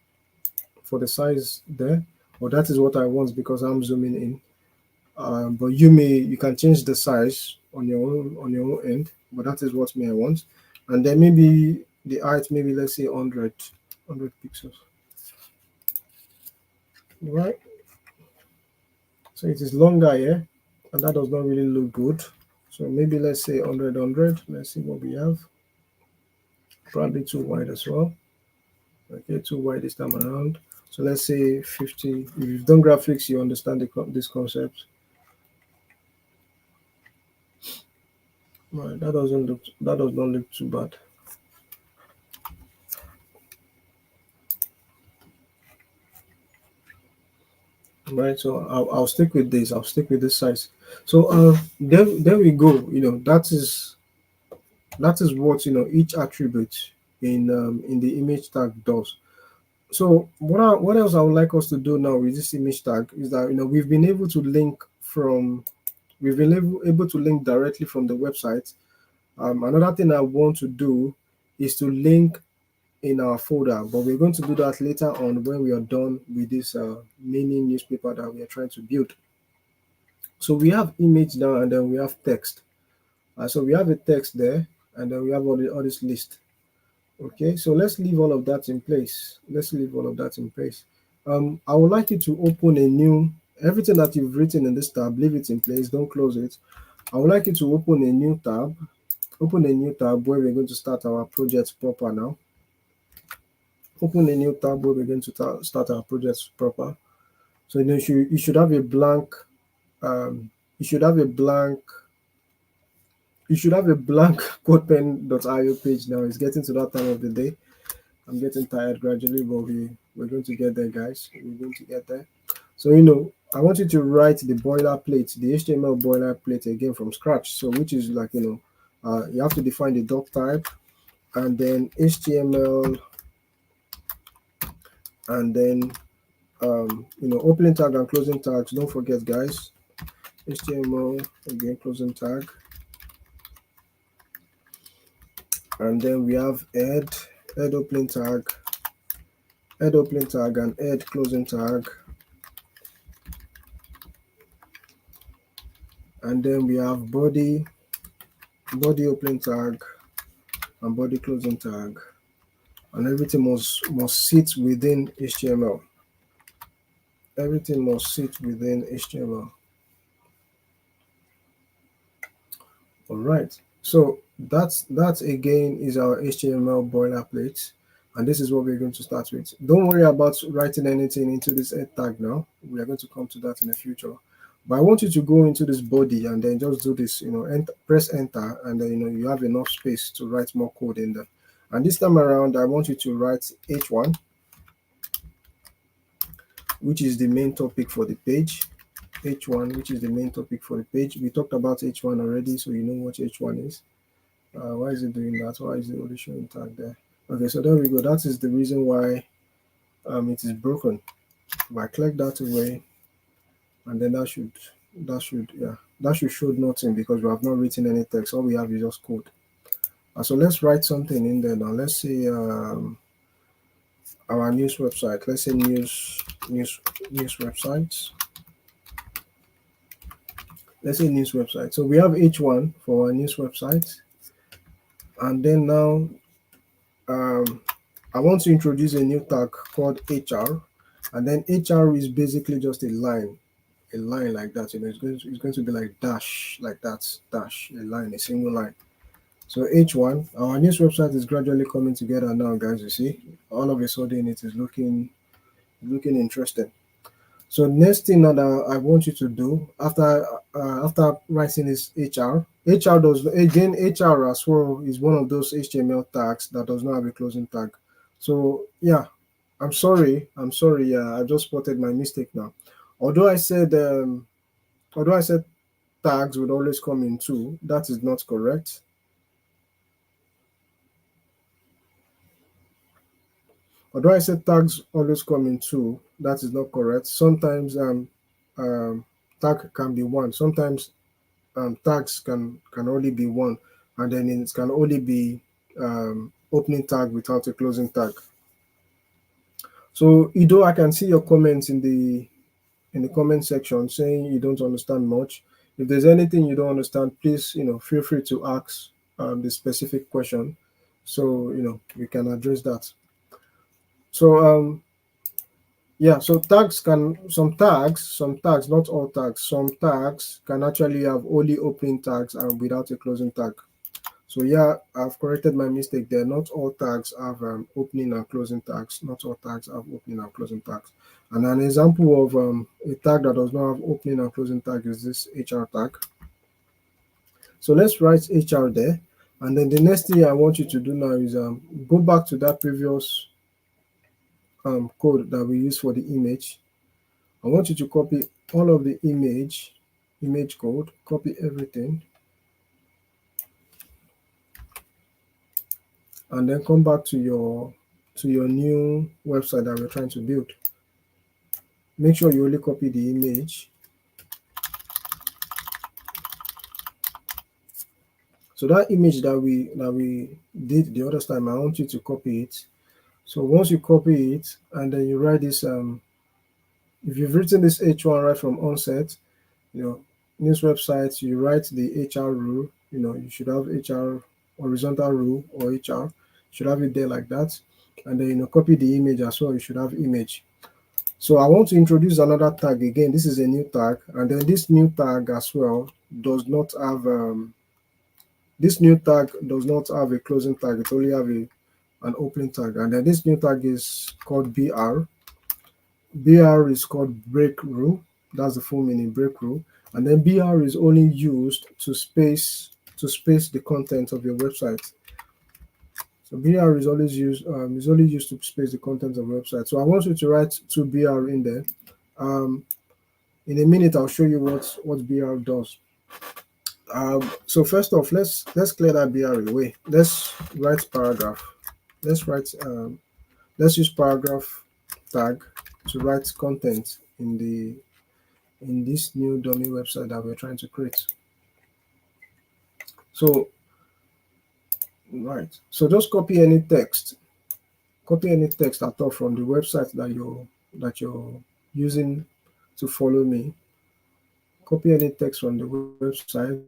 the size there, or that is what I want because I'm zooming in. But you can change the size on your own end, but that is what I want. And then maybe the height, maybe let's say 100 pixels. Right. So it is longer here, and that does not really look good. So maybe let's say 100. Let's see what we have. Probably too wide as well. Okay, too wide this time around. So let's say 50. If you've done graphics, you understand this concept. Right, that does not look too bad. Right, so I'll stick with this. I'll stick with this size. So there we go. That is what each attribute in the image tag does. So what else I would like us to do now with this image tag is that we've been able to link directly from the website. Another thing I want to do is to link in our folder, but we're going to do that later on when we are done with this mini newspaper that we are trying to build. So we have image now, and then we have text. So we have a text there, and then we have all this list. Okay, so let's leave all of that in place. I would like you to open a new, everything that you've written in this tab, leave it in place, don't close it. I would like you to open a new tab. Where we're going to start our project proper now. Open a new tab where we're going to start our project proper. So you should have a blank. You should have a blank codepen.io page now. It's getting to that time of the day. I'm getting tired gradually, but we're going to get there, guys. We're going to get there. So I want you to write the boilerplate, the HTML boilerplate again from scratch. So which is like you have to define the doc type, and then HTML, and then opening tag and closing tags. Don't forget, guys. HTML again, closing tag, and then we have head opening tag, and head closing tag, and then we have body opening tag and body closing tag, and everything must sit within HTML. Everything must sit within HTML. All right. So that's again is our HTML boilerplate, and this is what we're going to start with. Don't worry about writing anything into this head tag now. We are going to come to that in the future. But I want you to go into this body and then just do this, press enter, and then you have enough space to write more code in there. And this time around, I want you to write H1, which is the main topic for the page. H1, which is the main topic for the page. We talked about H1 already, so you know what H1 is. Why is it doing that? Why is it only showing tag there? Okay, so there we go. That is the reason why it is broken. If I click that away, and then that should show nothing because we have not written any text. All we have is just code. So let's write something in there now. Let's say our news website. Let's say news websites. Let's say news website. So we have H1 for our news website, and then now I want to introduce a new tag called HR, and then HR is basically just a line like that. It's going to be like dash, like that, dash, a line, a single line. So H1, our news website is gradually coming together now, guys. You see, all of a sudden it is looking interesting. So next thing that I want you to do after writing is HR. HR does again HR as well is one of those HTML tags that does not have a closing tag. So yeah, I'm sorry. Yeah, I just spotted my mistake now. Although I said tags would always come in two, that is not correct. Although I said tags always come in two, that is not correct. Sometimes tag can be one. Sometimes tags can only be one, and then it can only be opening tag without a closing tag. So Ido, I can see your comments in the comment section saying you don't understand much. If there's anything you don't understand, please feel free to ask the specific question, so we can address that. So yeah, so some tags, not all tags, some tags can actually have only opening tags and without a closing tag. So yeah, I've corrected my mistake there. Not all tags have opening and closing tags. Not all tags have opening and closing tags. And an example of a tag that does not have opening and closing tag is this HR tag. So let's write HR there. And then the next thing I want you to do now is go back to that previous code that we used for the image. I want you to copy all of the image code, copy everything, and then come back to your new website that we're trying to build. Make sure you only copy the image. So that image that we did the other time, I want you to copy it. So once you copy it and then you write this, if you've written this H1 right from onset, news websites, you write the HR rule. You should have HR horizontal rule or HR. Should have it there like that, and then copy the image as well. You should have image. So I want to introduce another tag again. This is a new tag, and then this new tag as well does not have this new tag does not have a closing tag. It only have an opening tag, and then this new tag is called BR. BR is called break rule. That's the full meaning, break rule. And then BR is only used to space the content of your website. So BR is always used only used to space the content of the website. So I want you to write 2BR in there. In a minute, I'll show you what BR does. So first off, let's clear that BR away. Let's write paragraph. Let's use paragraph tag to write content in this new dummy website that we're trying to create. So right, so just copy any text at all from the website that you're using to follow me. Copy any text from the website.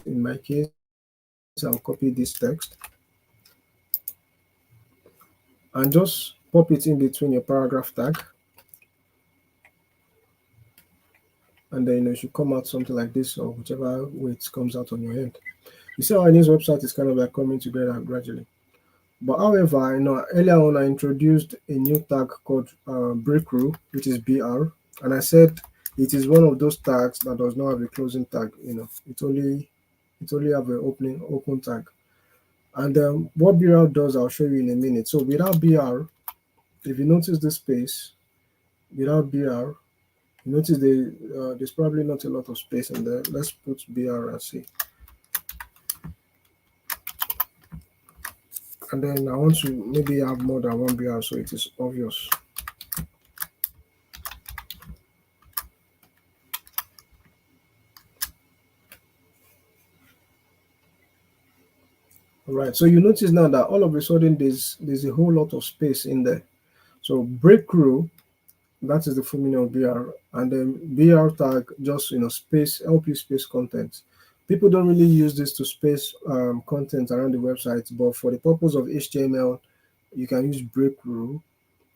In my case, I'll copy this text and just pop it in between your paragraph tag, and then it should come out something like this, or whichever way it comes out on your end. You see how this website is kind of like coming together gradually. But however, earlier on I introduced a new tag called break rule, which is BR, and I said it is one of those tags that does not have a closing tag. It only have an open tag. And what BR does, I'll show you in a minute. So without BR, if you notice this space, without BR, You notice there's probably not a lot of space in there. Let's put BR and C. And then I want to maybe have more than one BR so it is obvious. All right, so you notice now that all of a sudden there's a whole lot of space in there. So breakthrough, that is the full meaning of BR, and then BR tag just space, help you space content. People don't really use this to space content around the website, but for the purpose of HTML, you can use breakthrough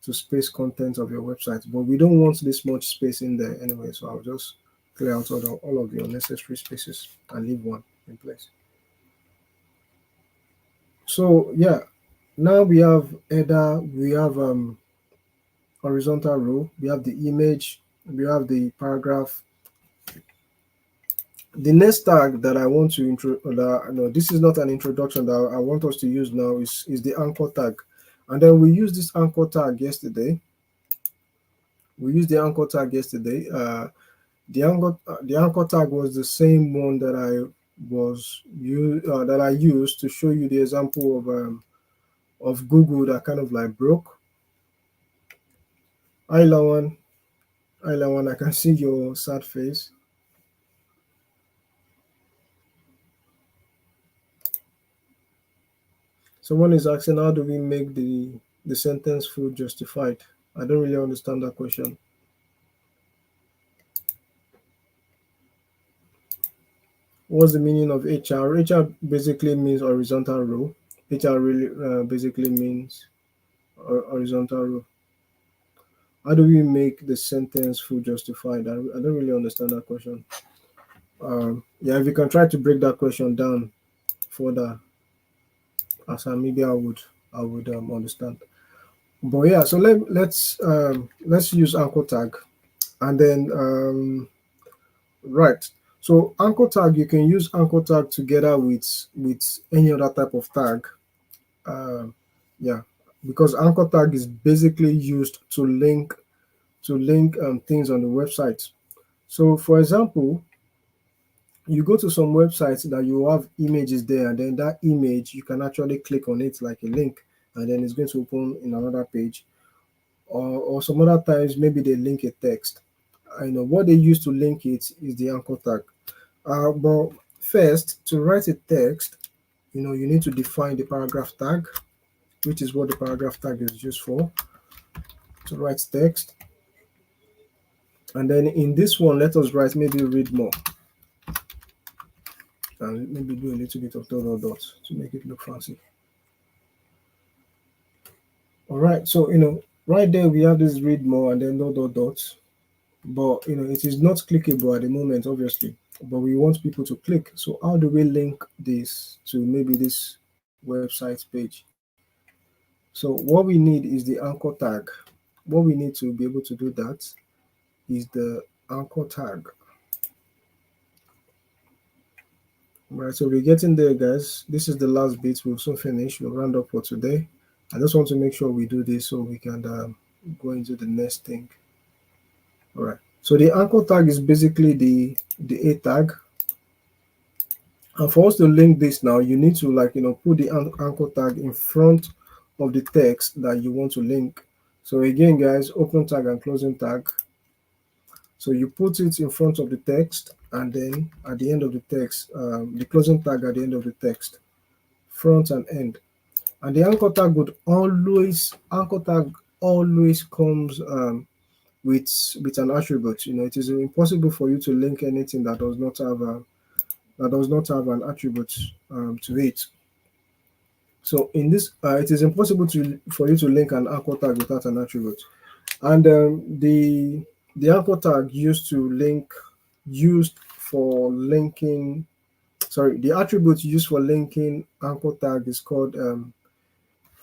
to space content of your website. But we don't want this much space in there anyway, so I'll just clear out all of the unnecessary spaces and leave one in place. So yeah, now we have header, we have horizontal row, we have the image, we have the paragraph. The next tag that I want to no, this is not an introduction that I want us to use now is the anchor tag. And then we used this anchor tag yesterday. We used the anchor tag yesterday. The anchor tag was the same one that I used to show you the example of Google that kind of like broke. Hi Lawan, I can see your sad face. Someone is asking, how do we make the sentence full justified? I don't really understand that question. What's the meaning of HR? HR basically means horizontal row. HR really basically means horizontal row. How do we make the sentence full justified? I don't really understand that question. Yeah, if you can try to break that question down further, as maybe I would understand. But yeah, so let's use anchor tag, and then right. So anchor tag, you can use anchor tag together with any other type of tag. Yeah, because anchor tag is basically used to link things on the website. So for example, you go to some websites that you have images there, and then that image you can actually click on it like a link, and then it's going to open in another page. Or some other times maybe they link a text. I know what they use to link it is the anchor tag. But first, to write a text, you need to define the paragraph tag, which is what the paragraph tag is used for, to write text. And then in this one, let us write maybe read more, and maybe do a little bit of dot to make it look fancy. All right, so right there we have this read more and then dot. But it is not clickable at the moment, obviously. But we want people to click. So how do we link this to maybe this website page? So what we need is the anchor tag. What we need to be able to do that is the anchor tag. Right, so we're getting there, guys. This is the last bit. We'll soon finish. We'll round up for today. I just want to make sure we do this so we can go into the next thing. All right. So the anchor tag is basically the A tag. And for us to link this now, you need to put the anchor tag in front of the text that you want to link. So again, guys, open tag and closing tag. So you put it in front of the text, and then at the end of the text, the closing tag at the end of the text, front and end. And the anchor tag always comes with an attribute. It is impossible for you to link anything that does not have an attribute to it. So in this, it is impossible for you to link an anchor tag without an attribute. And the anchor tag the attribute used for linking anchor tag is called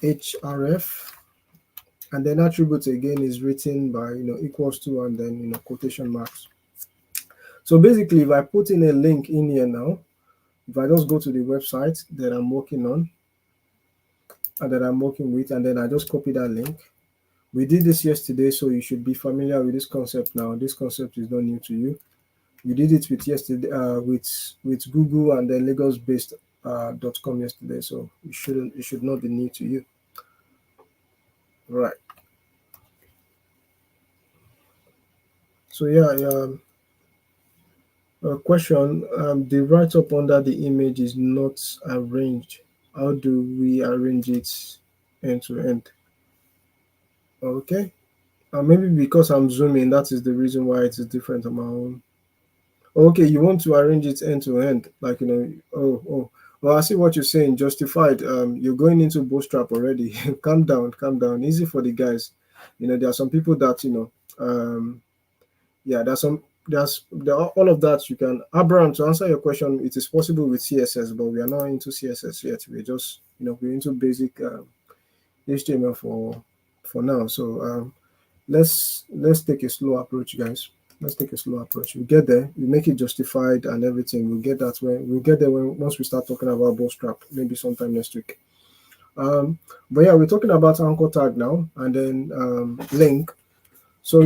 href, and then attribute again is written by equals to and then quotation marks. So basically, if I put in a link in here now, if I just go to the website that I'm working on and that I'm working with, and then I just copy that link, We did this yesterday, so you should be familiar with this concept now. This concept is not new to you. We did it with yesterday with Google and then Lagos based .com yesterday, so it should not be new to you. Right. So yeah, question. The write up under the image is not arranged. How do we arrange it end to end? Okay. Maybe because I'm zooming, that is the reason why it is different on my own. Okay, you want to arrange it end to end, like oh. Well, I see what you're saying. Justified. You're going into bootstrap already. Calm down, calm down. Easy for the guys. There are some people that yeah, there are all of that you can. Abraham, to answer your question, it is possible with CSS, but we are not into CSS yet. We're just we're into basic HTML for now. So let's take a slow approach, guys. Let's take a slow approach. We get there, we make it justified and everything. We'll get there once we start talking about bootstrap, maybe sometime next week. But yeah, we're talking about anchor tag now, and then link. So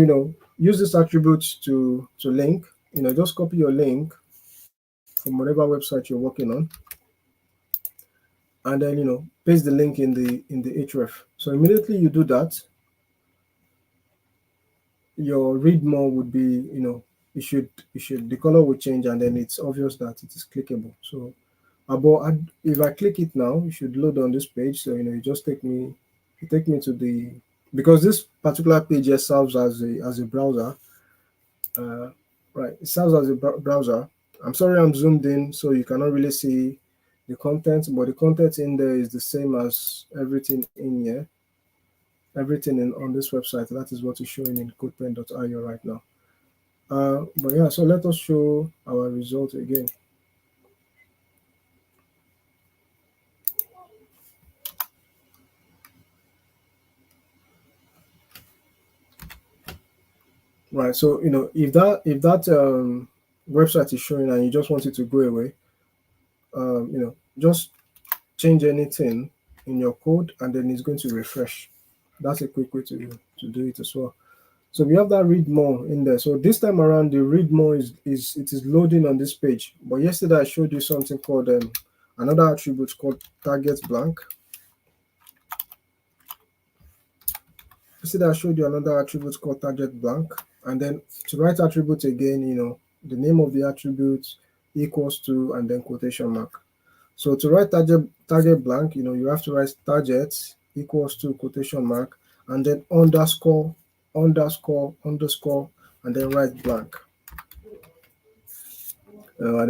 use this attribute to link. Just copy your link from whatever website you're working on, and then paste the link in the href. So immediately you do that, your read more would be it should the color will change, and then it's obvious that it is clickable. So if I click it now, it should load on this page. So you just take me to the, because this particular page here serves as a browser. Right, it serves as a browser. I'm sorry I'm zoomed in, so you cannot really see the content, but the content in there is the same as everything in here. Everything on this website, that is what is showing in codepen.io right now. But yeah, so let us show our result again. Right, so if that website is showing and you just want it to go away, just change anything in your code and then it's going to refresh. That's a quick way to do it as well. So we have that read more in there. So this time around, the read more it is loading on this page. But yesterday I showed you something called another attribute called target blank. Yesterday I showed you another attribute called target blank, and then to write attribute again, the name of the attribute equals to and then quotation mark. So to write target blank, you have to write target equals to quotation mark and then underscore, and then write blank.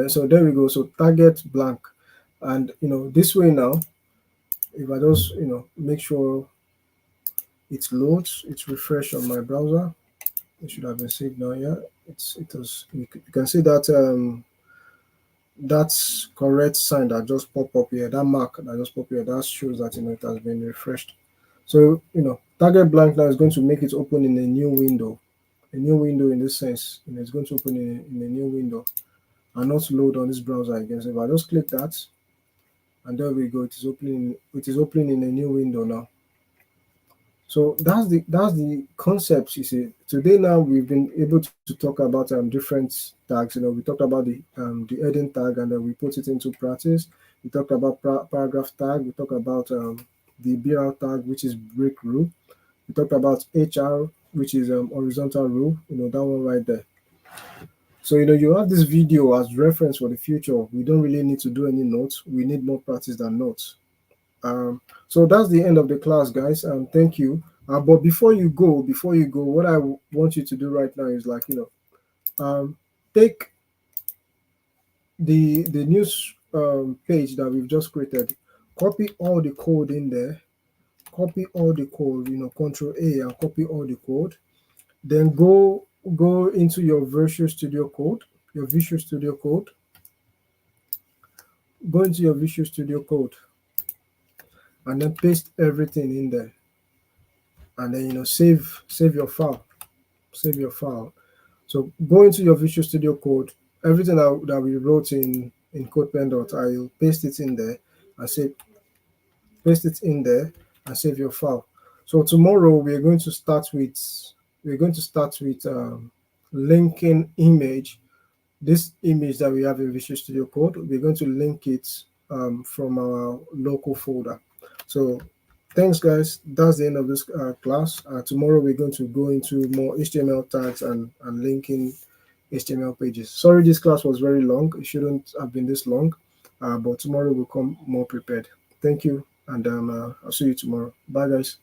So there we go. So target blank, and this way now, if I just make sure it loads, it's refresh on my browser. It should have been saved now. Yeah, it was. You can see that that's correct sign that just pop up here. That mark that just pop here, that shows that it has been refreshed. So target blank now is going to make it open in a new window. A new window in this sense, it's going to open in a new window and not load on this browser again. So if I just click that, and there we go, it is opening. It is opening in a new window now. So that's the concept. You see, today now we've been able to talk about different tags. We talked about the heading tag, and then we put it into practice. We talked about paragraph tag. We talked about the BR tag, which is break rule. We talked about HR, which is horizontal rule. That one right there. So you have this video as reference for the future. We don't really need to do any notes. We need more practice than notes. So that's the end of the class, guys. Thank you. But before you go, what I want you to do right now is take the news page that we've just created, copy all the code in there, copy all the code, Control A and copy all the code. Then go into your Visual Studio Code, Go into your Visual Studio Code, and then paste everything in there, and then save your file. So go into your Visual Studio Code, everything that we wrote in codepen.io, paste it in there and save your file. So tomorrow we're going to start with linking image. This image that we have in Visual Studio Code, we're going to link it from our local folder. So thanks, guys. That's the end of this class. Tomorrow we're going to go into more HTML tags and linking HTML pages. Sorry, this class was very long. It shouldn't have been this long, but tomorrow we'll come more prepared. Thank you, and I'll see you tomorrow. Bye, guys.